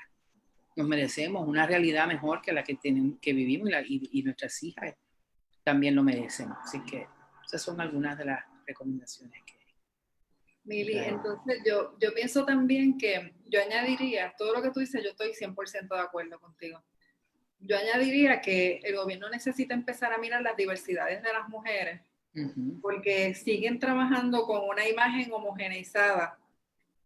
Speaker 2: nos merecemos una realidad mejor que la que vivimos y nuestras hijas también lo merecen. Así que esas son algunas de las recomendaciones que...
Speaker 1: Mili, entonces yo pienso también que yo añadiría, todo lo que tú dices, yo estoy 100% de acuerdo contigo. Yo añadiría que el gobierno necesita empezar a mirar las diversidades de las mujeres, porque siguen trabajando con una imagen homogeneizada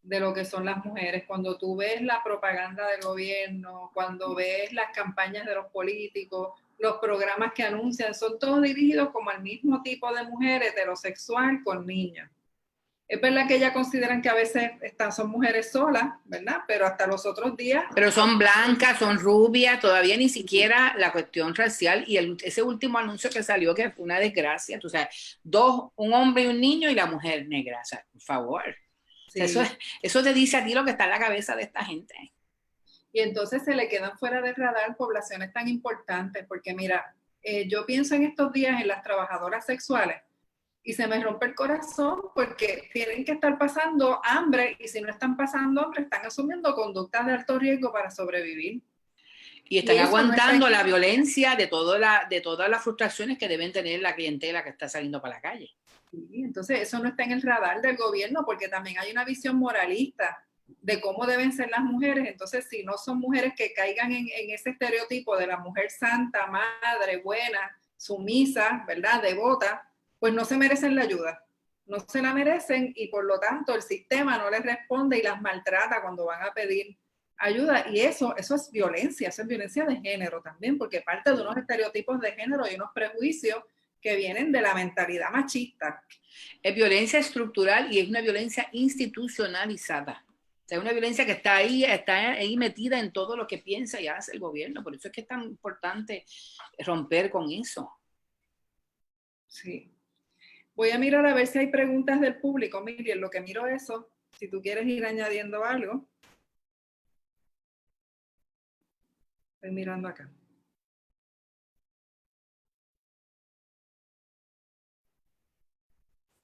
Speaker 1: de lo que son las mujeres. Cuando tú ves la propaganda del gobierno, cuando ves las campañas de los políticos, los programas que anuncian, son todos dirigidos como al mismo tipo de mujer heterosexual con niños. Es verdad que ellas consideran que a veces son mujeres solas, ¿verdad? Pero hasta los otros días...
Speaker 2: Pero son blancas, son rubias, todavía ni siquiera la cuestión racial y ese último anuncio que salió que fue una desgracia, tú sabes, un hombre y un niño y la mujer negra, o sea, por favor. Sí. O sea, eso te dice a ti lo que está en la cabeza de esta gente.
Speaker 1: Y entonces se le quedan fuera del radar poblaciones tan importantes, porque mira, yo pienso en estos días en las trabajadoras sexuales y se me rompe el corazón porque tienen que estar pasando hambre y si no están pasando hambre están asumiendo conductas de alto riesgo para sobrevivir.
Speaker 2: Y están aguantando
Speaker 1: no
Speaker 2: la violencia de todas las frustraciones que deben tener la clientela que está saliendo para la calle.
Speaker 1: Sí, entonces eso no está en el radar del gobierno porque también hay una visión moralista de cómo deben ser las mujeres. Entonces, si no son mujeres que caigan en ese estereotipo de la mujer santa, madre, buena, sumisa, ¿verdad? Devota, pues no se merecen la ayuda. No se la merecen y por lo tanto el sistema no les responde y las maltrata cuando van a pedir ayuda. Y eso es violencia de género también, porque parte de unos estereotipos de género y unos prejuicios que vienen de la mentalidad machista.
Speaker 2: Es violencia estructural y es una violencia institucionalizada. O sea, es una violencia que está ahí metida en todo lo que piensa y hace el gobierno. Por eso es que es tan importante romper con eso.
Speaker 1: Sí. Voy a mirar a ver si hay preguntas del público. Miriam, lo que miro eso, si tú quieres ir añadiendo algo. Estoy mirando acá.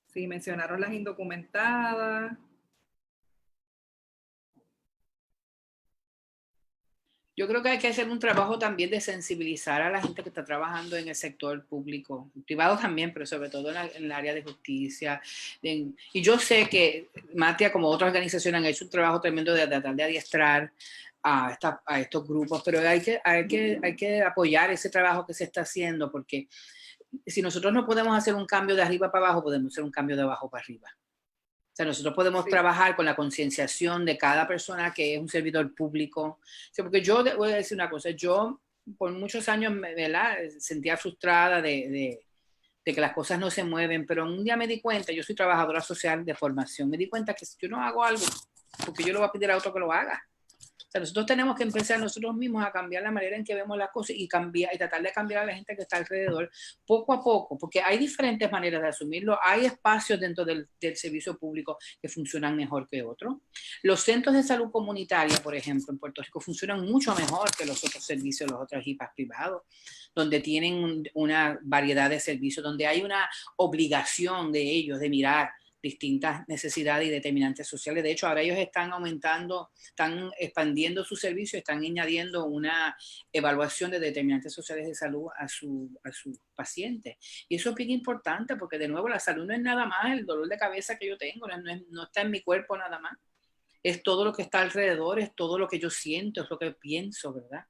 Speaker 1: Sí, mencionaron las indocumentadas.
Speaker 2: Yo creo que hay que hacer un trabajo también de sensibilizar a la gente que está trabajando en el sector público, privado también, pero sobre todo en el área de justicia. Y yo sé que Matia, como otras organizaciones, han hecho un trabajo tremendo de tratar de adiestrar a estos grupos, pero hay que apoyar ese trabajo que se está haciendo, porque si nosotros no podemos hacer un cambio de arriba para abajo, podemos hacer un cambio de abajo para arriba. O sea, nosotros podemos trabajar con la concienciación de cada persona que es un servidor público. O sea, porque yo voy a decir una cosa, yo por muchos años me sentía frustrada de que las cosas no se mueven, pero un día me di cuenta, yo soy trabajadora social de formación, me di cuenta que si yo no hago algo, porque yo le voy a pedir a otro que lo haga. O sea, nosotros tenemos que empezar nosotros mismos a cambiar la manera en que vemos las cosas y tratar de cambiar a la gente que está alrededor poco a poco, porque hay diferentes maneras de asumirlo. Hay espacios dentro del servicio público que funcionan mejor que otros. Los centros de salud comunitaria, por ejemplo, en Puerto Rico funcionan mucho mejor que los otros servicios, los otros IPAs privados, donde tienen una variedad de servicios, donde hay una obligación de ellos de mirar distintas necesidades y determinantes sociales. De hecho, ahora ellos están aumentando, están expandiendo su servicio, están añadiendo una evaluación de determinantes sociales de salud a sus pacientes. Y eso es bien importante porque, de nuevo, la salud no es nada más el dolor de cabeza que yo tengo, no está en mi cuerpo nada más. Es todo lo que está alrededor, es todo lo que yo siento, es lo que pienso, ¿verdad?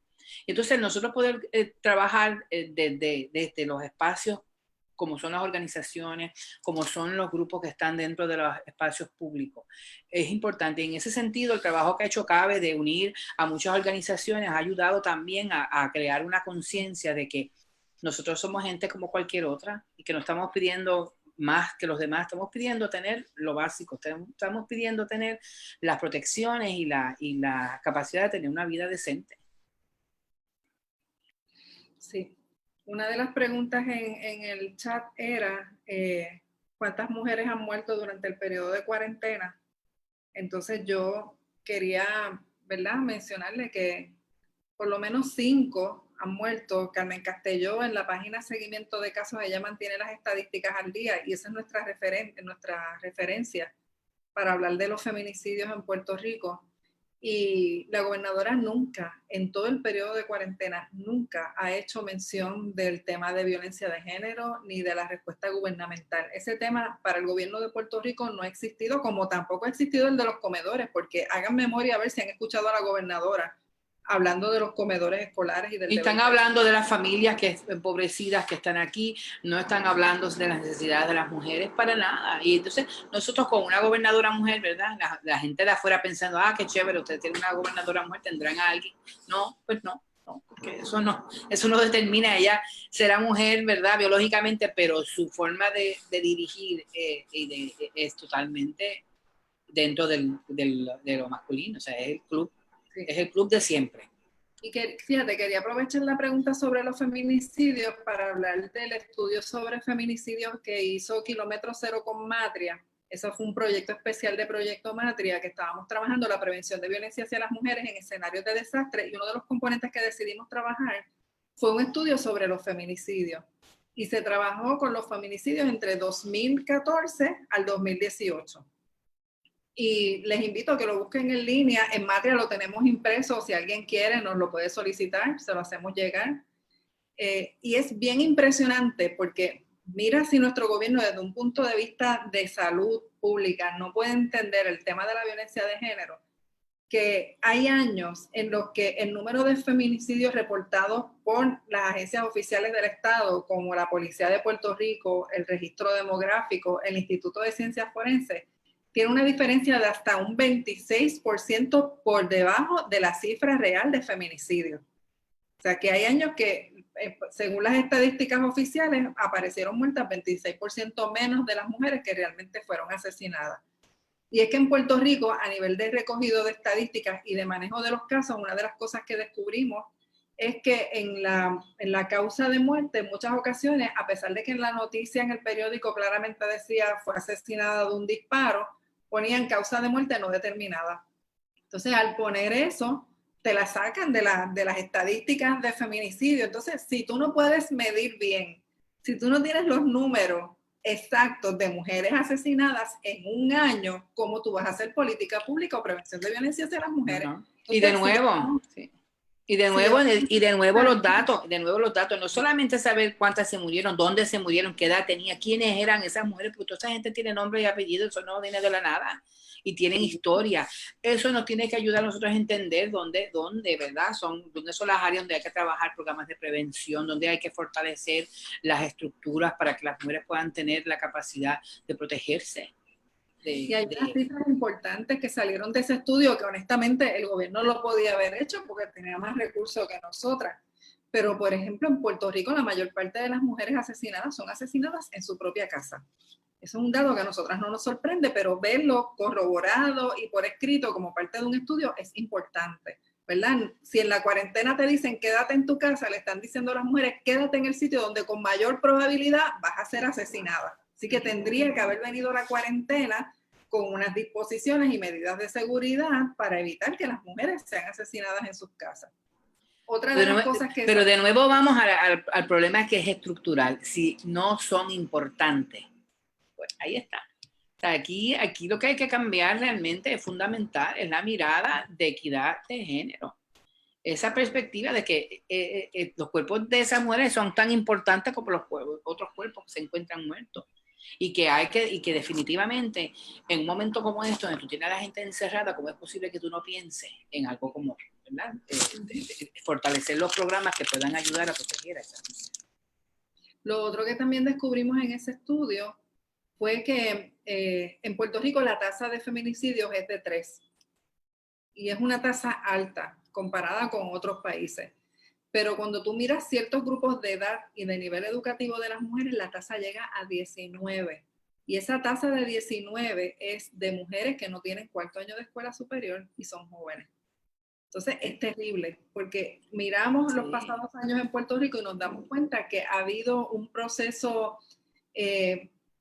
Speaker 2: Entonces, nosotros poder trabajar desde los espacios como son las organizaciones, como son los grupos que están dentro de los espacios públicos. Es importante. En ese sentido, el trabajo que ha hecho CABE de unir a muchas organizaciones ha ayudado también a crear una conciencia de que nosotros somos gente como cualquier otra y que no estamos pidiendo más que los demás, estamos pidiendo tener lo básico, estamos pidiendo tener las protecciones y la capacidad de tener una vida decente.
Speaker 1: Sí. Una de las preguntas en el chat era ¿cuántas mujeres han muerto durante el periodo de cuarentena? Entonces yo quería, ¿verdad?, mencionarle que por lo menos 5 han muerto. Carmen Castelló, en la página Seguimiento de Casos, ella mantiene las estadísticas al día y esa es nuestra referencia para hablar de los feminicidios en Puerto Rico. Y la gobernadora nunca, en todo el periodo de cuarentena, nunca ha hecho mención del tema de violencia de género ni de la respuesta gubernamental. Ese tema para el gobierno de Puerto Rico no ha existido, como tampoco ha existido el de los comedores, porque hagan memoria a ver si han escuchado a la gobernadora hablando de los comedores escolares y
Speaker 2: están hablando de las familias empobrecidas que están aquí, no están hablando de las necesidades de las mujeres para nada. Y entonces nosotros con una gobernadora mujer, ¿verdad? La gente de afuera pensando, qué chévere, usted tiene una gobernadora mujer, tendrán a alguien. No, pues no, porque eso no determina, ella será mujer, ¿verdad? Biológicamente, pero su forma de dirigir es totalmente dentro de lo masculino, o sea, es el club. Sí. Es el club de siempre.
Speaker 1: Y que, fíjate, quería aprovechar la pregunta sobre los feminicidios para hablar del estudio sobre feminicidios que hizo Kilómetro Cero con Matria. Eso fue un proyecto especial de Proyecto Matria, que estábamos trabajando la prevención de violencia hacia las mujeres en escenarios de desastre, y uno de los componentes que decidimos trabajar fue un estudio sobre los feminicidios. Y se trabajó con los feminicidios entre 2014 al 2018. Y les invito a que lo busquen en línea. En Matria lo tenemos impreso. Si alguien quiere, nos lo puede solicitar. Se lo hacemos llegar. Y es bien impresionante porque mira si nuestro gobierno desde un punto de vista de salud pública no puede entender el tema de la violencia de género, que hay años en los que el número de feminicidios reportados por las agencias oficiales del Estado, como la Policía de Puerto Rico, el Registro Demográfico, el Instituto de Ciencias Forenses, tiene una diferencia de hasta un 26% por debajo de la cifra real de feminicidios. O sea, que hay años que, según las estadísticas oficiales, aparecieron muertas 26% menos de las mujeres que realmente fueron asesinadas. Y es que en Puerto Rico, a nivel de recogido de estadísticas y de manejo de los casos, una de las cosas que descubrimos es que en la causa de muerte, en muchas ocasiones, a pesar de que en la noticia, en el periódico, claramente decía fue asesinada de un disparo, ponían causa de muerte no determinada. Entonces, al poner eso, te la sacan de las estadísticas de feminicidio. Entonces, si tú no puedes medir bien, si tú no tienes los números exactos de mujeres asesinadas en un año, ¿cómo tú vas a hacer política pública o prevención de violencia hacia las mujeres? Entonces,
Speaker 2: y de nuevo, sí. Y de nuevo los datos, no solamente saber cuántas se murieron, dónde se murieron, qué edad tenía, quiénes eran esas mujeres, porque toda esa gente tiene nombre y apellido, eso no viene de la nada, y tienen historia. Eso nos tiene que ayudar a nosotros a entender dónde, ¿verdad? Dónde son las áreas donde hay que trabajar programas de prevención, donde hay que fortalecer las estructuras para que las mujeres puedan tener la capacidad de protegerse.
Speaker 1: Y hay unas cifras importantes que salieron de ese estudio que honestamente el gobierno lo podía haber hecho porque tenía más recursos que nosotras. Pero, por ejemplo, en Puerto Rico la mayor parte de las mujeres asesinadas son asesinadas en su propia casa. Eso es un dato que a nosotras no nos sorprende, pero verlo corroborado y por escrito como parte de un estudio es importante, ¿verdad? Si en la cuarentena te dicen quédate en tu casa, le están diciendo a las mujeres quédate en el sitio donde con mayor probabilidad vas a ser asesinada. Así que tendría que haber venido la cuarentena con unas disposiciones y medidas de seguridad para evitar que las mujeres sean asesinadas en sus casas. Otra de las cosas que...
Speaker 2: Pero de nuevo vamos al problema que es estructural. Si no son importantes, pues ahí está. O sea, aquí lo que hay que cambiar realmente es fundamental, es la mirada de equidad de género. Esa perspectiva de que los cuerpos de esas mujeres son tan importantes como los otros cuerpos que se encuentran muertos. Y que definitivamente en un momento como esto, donde tú tienes a la gente encerrada, ¿cómo es posible que tú no pienses en algo como, ¿verdad? Fortalecer los programas que puedan ayudar a proteger a esas mujeres.
Speaker 1: Lo otro que también descubrimos en ese estudio fue que en Puerto Rico la tasa de feminicidios es de 3. Y es una tasa alta comparada con otros países. Pero cuando tú miras ciertos grupos de edad y de nivel educativo de las mujeres, la tasa llega a 19. Y esa tasa de 19 es de mujeres que no tienen 4º año de escuela superior y son jóvenes. Entonces es terrible, porque miramos los pasados años en Puerto Rico y nos damos cuenta que ha habido un proceso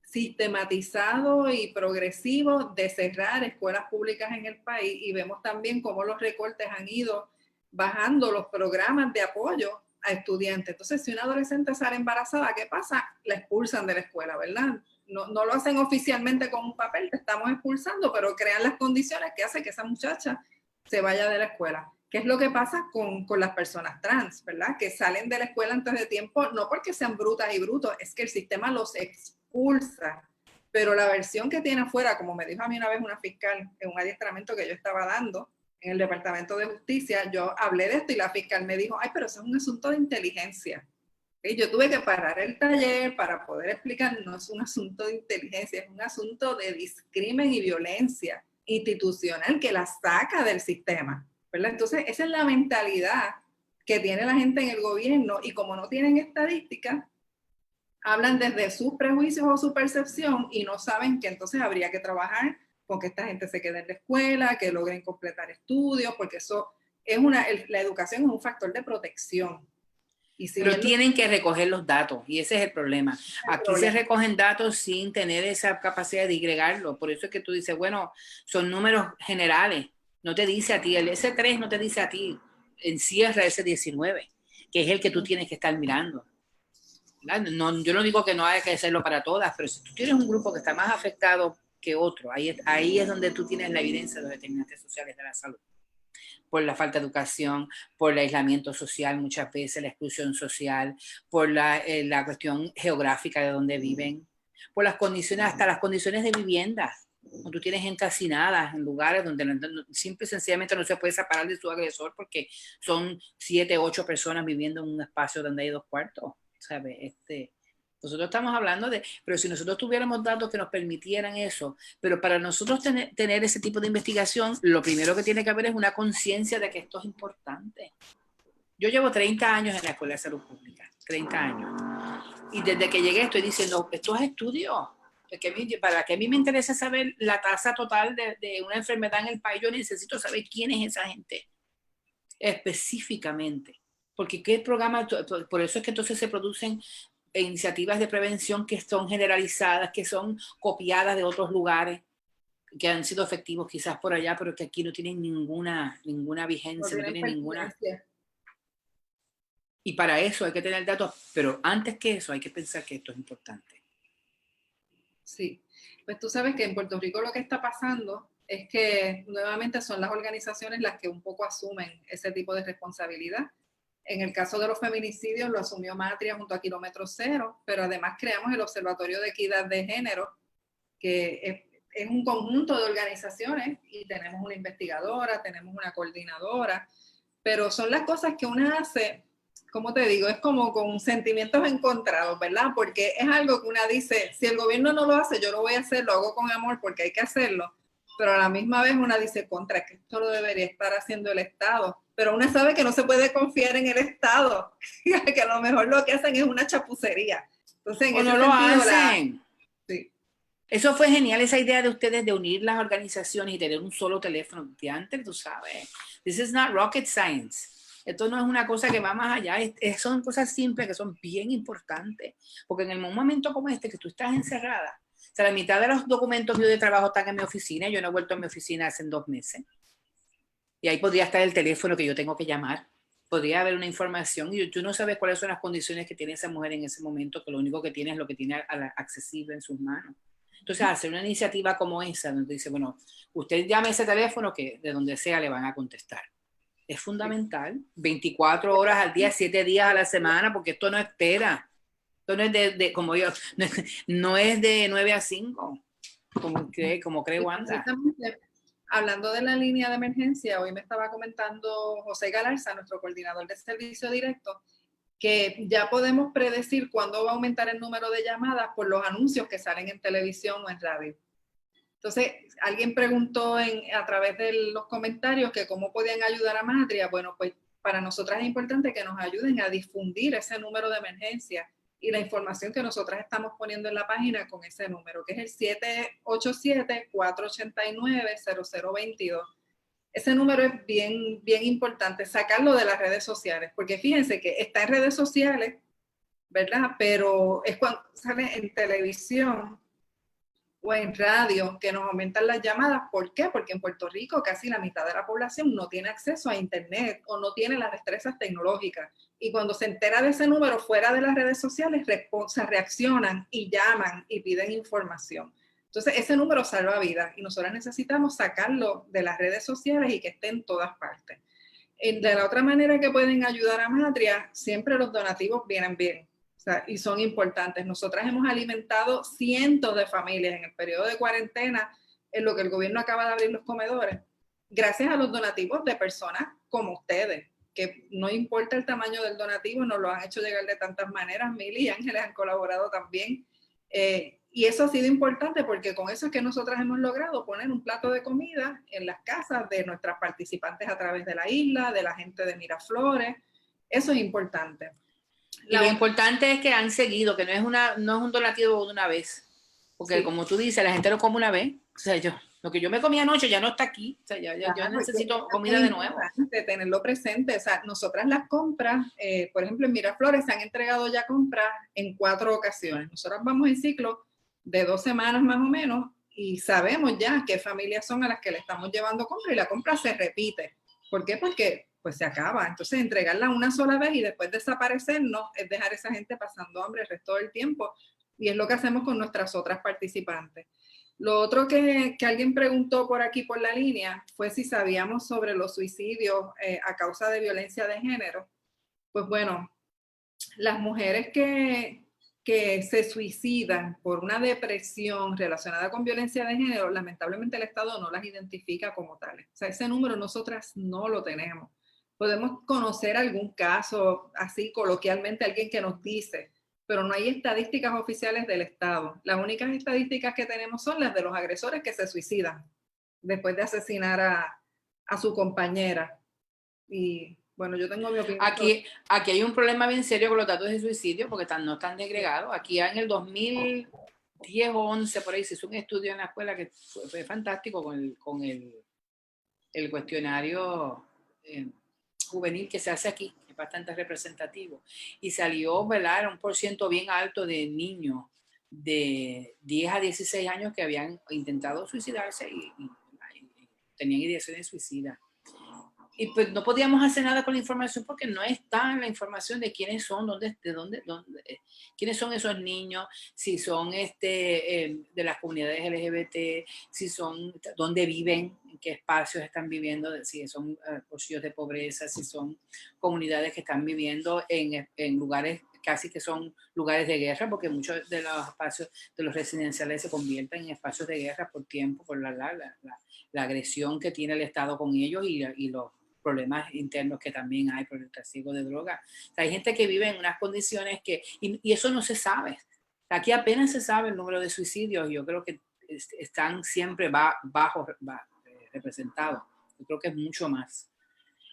Speaker 1: sistematizado y progresivo de cerrar escuelas públicas en el país, y vemos también cómo los recortes han ido bajando los programas de apoyo a estudiantes. Entonces, si una adolescente sale embarazada, ¿qué pasa? La expulsan de la escuela, ¿verdad? No lo hacen oficialmente con un papel, te estamos expulsando, pero crean las condiciones que hacen que esa muchacha se vaya de la escuela. ¿Qué es lo que pasa con las personas trans, verdad? Que salen de la escuela antes de tiempo, no porque sean brutas y brutos, es que el sistema los expulsa. Pero la versión que tiene afuera, como me dijo a mí una vez una fiscal en un adiestramiento que yo estaba dando en el Departamento de Justicia, yo hablé de esto y la fiscal me dijo, ay, pero eso es un asunto de inteligencia. ¿Okay? Yo tuve que parar el taller para poder explicar, no es un asunto de inteligencia, es un asunto de discrimen y violencia institucional que la saca del sistema, ¿verdad? Entonces, esa es la mentalidad que tiene la gente en el gobierno, y como no tienen estadísticas, hablan desde sus prejuicios o su percepción y no saben que entonces habría que trabajar con que esta gente se quede en la escuela, que logren completar estudios, porque eso es la educación es un factor de protección. Y si
Speaker 2: pero tienen que recoger los datos y ese es el problema. Aquí se recogen datos sin tener esa capacidad de disgregarlo. Por eso es que tú dices, bueno, son números generales. No te dice a ti, el S3 no te dice a ti, encierra ese 19, que es el que tú tienes que estar mirando. No, yo no digo que no haya que hacerlo para todas, pero si tú tienes un grupo que está más afectado que otro, ahí es donde tú tienes la evidencia de los determinantes sociales de la salud. Por la falta de educación, por el aislamiento social muchas veces, la exclusión social, por la cuestión geográfica de donde viven, por las condiciones, hasta las condiciones de vivienda. Cuando tú tienes gente hacinada en lugares donde simple y sencillamente no se puede separar de su agresor porque son 7, 8 personas viviendo en un espacio donde hay 2 cuartos, ¿sabes? Nosotros estamos hablando pero si nosotros tuviéramos datos que nos permitieran eso, pero para nosotros tener ese tipo de investigación, lo primero que tiene que haber es una conciencia de que esto es importante. Yo llevo 30 años en la Escuela de Salud Pública, 30 años. Y desde que llegué estoy diciendo, esto es estudio. Para que a mí me interesa saber la tasa total de una enfermedad en el país, yo necesito saber quién es esa gente específicamente. Porque qué programa, por eso es que entonces se producen iniciativas de prevención que son generalizadas, que son copiadas de otros lugares, que han sido efectivos quizás por allá, pero que aquí no tienen ninguna vigencia, no tienen ninguna. Y para eso hay que tener datos, pero antes que eso hay que pensar que esto es importante.
Speaker 1: Sí, pues tú sabes que en Puerto Rico lo que está pasando es que nuevamente son las organizaciones las que un poco asumen ese tipo de responsabilidad. En el caso de los feminicidios lo asumió Matria junto a Kilómetro Cero, pero además creamos el Observatorio de Equidad de Género, que es un conjunto de organizaciones y tenemos una investigadora, tenemos una coordinadora, pero son las cosas que una hace, como te digo, es como con sentimientos encontrados, ¿verdad? Porque es algo que una dice, si el gobierno no lo hace, yo lo voy a hacer, lo hago con amor porque hay que hacerlo, pero a la misma vez una dice, contra, que esto lo debería estar haciendo el Estado, pero una sabe que no se puede confiar en el Estado, que a lo mejor lo que hacen es una chapucería. Entonces, en
Speaker 2: o
Speaker 1: ese
Speaker 2: no lo
Speaker 1: sentido,
Speaker 2: hacen.
Speaker 1: Sí.
Speaker 2: Eso fue genial, esa idea de ustedes de unir las organizaciones y tener un solo teléfono. De antes, tú sabes, this is not rocket science. Esto no es una cosa que va más allá, son cosas simples que son bien importantes. Porque en un momento como este, que tú estás encerrada, o sea, la mitad de los documentos míos de trabajo están en mi oficina, yo no he vuelto a mi oficina hace 2 meses. Y ahí podría estar el teléfono que yo tengo que llamar. Podría haber una información y tú no sabes cuáles son las condiciones que tiene esa mujer en ese momento, que lo único que tiene es lo que tiene accesible en sus manos. Entonces, hacer una iniciativa como esa, donde dice, bueno, usted llame ese teléfono que de donde sea le van a contestar. Es fundamental, 24 horas al día, 7 días a la semana, porque esto no espera. Esto no es como yo, no es de 9 a 5, como cree Wanda.
Speaker 1: Hablando de la línea de emergencia, hoy me estaba comentando José Galarza, nuestro coordinador de servicio directo, que ya podemos predecir cuándo va a aumentar el número de llamadas por los anuncios que salen en televisión o en radio. Entonces, alguien preguntó a través de los comentarios que cómo podían ayudar a Matria. Bueno, pues para nosotras es importante que nos ayuden a difundir ese número de emergencia y la información que nosotras estamos poniendo en la página con ese número, que es el 787-489-0022. Ese número es bien, bien importante, sacarlo de las redes sociales, porque fíjense que está en redes sociales, ¿verdad? Pero es cuando sale en televisión o en radio que nos aumentan las llamadas. ¿Por qué? Porque en Puerto Rico casi la mitad de la población no tiene acceso a internet o no tiene las destrezas tecnológicas. Y cuando se entera de ese número fuera de las redes sociales, reaccionan y llaman y piden información. Entonces, ese número salva vidas y nosotros necesitamos sacarlo de las redes sociales y que esté en todas partes. De la otra manera que pueden ayudar a Matria, siempre los donativos vienen bien. O sea, y son importantes. Nosotras hemos alimentado cientos de familias en el periodo de cuarentena, en lo que el gobierno acaba de abrir los comedores, gracias a los donativos de personas como ustedes, que no importa el tamaño del donativo, nos lo han hecho llegar de tantas maneras. Mili y Ángeles han colaborado también. Y eso ha sido importante porque con eso es que nosotras hemos logrado poner un plato de comida en las casas de nuestras participantes a través de la isla, de la gente de Miraflores. Eso es importante.
Speaker 2: Y lo importante es que han seguido, que no es un donativo de una vez. Porque sí, como tú dices, la gente lo come una vez. O sea, yo Lo que yo me comí anoche ya no está aquí. O sea, yo necesito comida de nuevo.
Speaker 1: De tenerlo presente. O sea, nosotras las compras, por ejemplo, en Miraflores se han entregado ya compras en 4 ocasiones. Nosotras vamos en ciclo de 2 semanas más o menos y sabemos ya qué familias son a las que le estamos llevando compra y la compra se repite. ¿Por qué? Porque pues se acaba. Entonces, entregarla una sola vez y después desaparecernos es dejar a esa gente pasando hambre el resto del tiempo. Y es lo que hacemos con nuestras otras participantes. Lo otro que alguien preguntó por aquí por la línea fue si sabíamos sobre los suicidios a causa de violencia de género. Pues bueno, las mujeres que se suicidan por una depresión relacionada con violencia de género, lamentablemente el Estado no las identifica como tales. O sea, ese número nosotras no lo tenemos. Podemos conocer algún caso así coloquialmente, alguien que nos dice, pero no hay estadísticas oficiales del Estado. Las únicas estadísticas que tenemos son las de los agresores que se suicidan después de asesinar a su compañera. Y bueno, yo tengo mi opinión.
Speaker 2: Aquí hay un problema bien serio con los datos de suicidio porque no están degregados. Aquí en el 2010 o 11 por ahí se hizo un estudio en la escuela que fue fantástico con el cuestionario juvenil que se hace aquí, que es bastante representativo. Y salió, ¿verdad? Era un % bien alto de niños de 10 a 16 años que habían intentado suicidarse y tenían ideaciones suicidas. Y pues no podíamos hacer nada con la información porque no está la información de quiénes son, quiénes son esos niños, si son de las comunidades LGBT, si son, dónde viven, en qué espacios están viviendo, si son bolsillos de pobreza, si son comunidades que están viviendo en lugares casi que son lugares de guerra, porque muchos de los espacios de los residenciales se convierten en espacios de guerra por tiempo, por la agresión que tiene el Estado con ellos y los problemas internos que también hay por el trasiego de drogas. O sea, hay gente que vive en unas condiciones y eso no se sabe. Aquí apenas se sabe el número de suicidios y yo creo que están siempre bajo representados. Yo creo que es mucho más.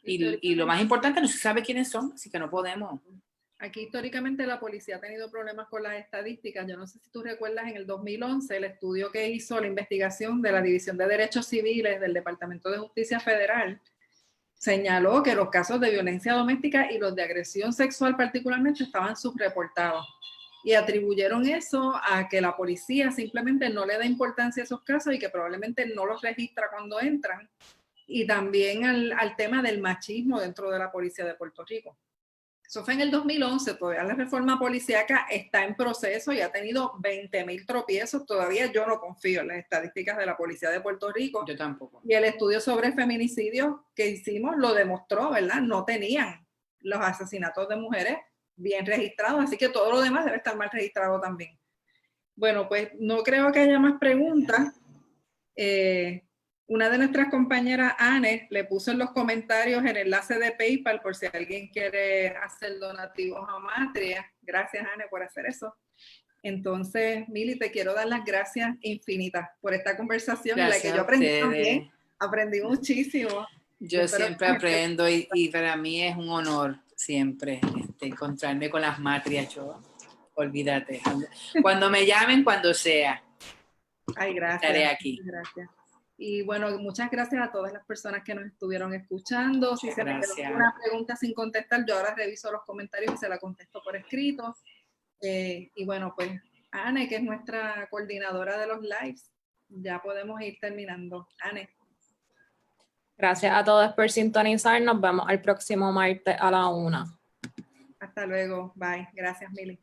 Speaker 2: Y lo más importante, no se sabe quiénes son, así que no podemos.
Speaker 1: Aquí históricamente la policía ha tenido problemas con las estadísticas. Yo no sé si tú recuerdas en el 2011 el estudio que hizo la investigación de la División de Derechos Civiles del Departamento de Justicia Federal, señaló que los casos de violencia doméstica y los de agresión sexual particularmente estaban subreportados y atribuyeron eso a que la policía simplemente no le da importancia a esos casos y que probablemente no los registra cuando entran, y también al tema del machismo dentro de la policía de Puerto Rico. Eso fue en el 2011, todavía la reforma policíaca está en proceso y ha tenido 20,000 tropiezos. Todavía yo no confío en las estadísticas de la Policía de Puerto Rico.
Speaker 2: Yo tampoco.
Speaker 1: Y el estudio sobre feminicidios que hicimos lo demostró, ¿verdad? No tenían los asesinatos de mujeres bien registrados, así que todo lo demás debe estar mal registrado también. Bueno, pues no creo que haya más preguntas. Una de nuestras compañeras, Anne, le puso en los comentarios el enlace de PayPal por si alguien quiere hacer donativos a Matria. Gracias, Anne, por hacer eso. Entonces, Mili, te quiero dar las gracias infinitas por esta conversación en la que yo aprendí también. Aprendí muchísimo.
Speaker 2: Yo siempre aprendo y para mí es un honor siempre encontrarme con las Matrias. Yo, olvídate. Cuando me llamen, cuando sea.
Speaker 1: Ay, gracias.
Speaker 2: Estaré aquí.
Speaker 1: Gracias. Y bueno, muchas gracias a todas las personas que nos estuvieron escuchando. Si se me quedó alguna pregunta sin contestar, yo ahora reviso los comentarios y se la contesto por escrito. Y bueno, pues Anne, que es nuestra coordinadora de los lives, ya podemos ir terminando. Anne.
Speaker 3: Gracias a todos por sintonizar. Nos vemos el próximo martes a la 1.
Speaker 1: Hasta luego. Bye. Gracias, Mili.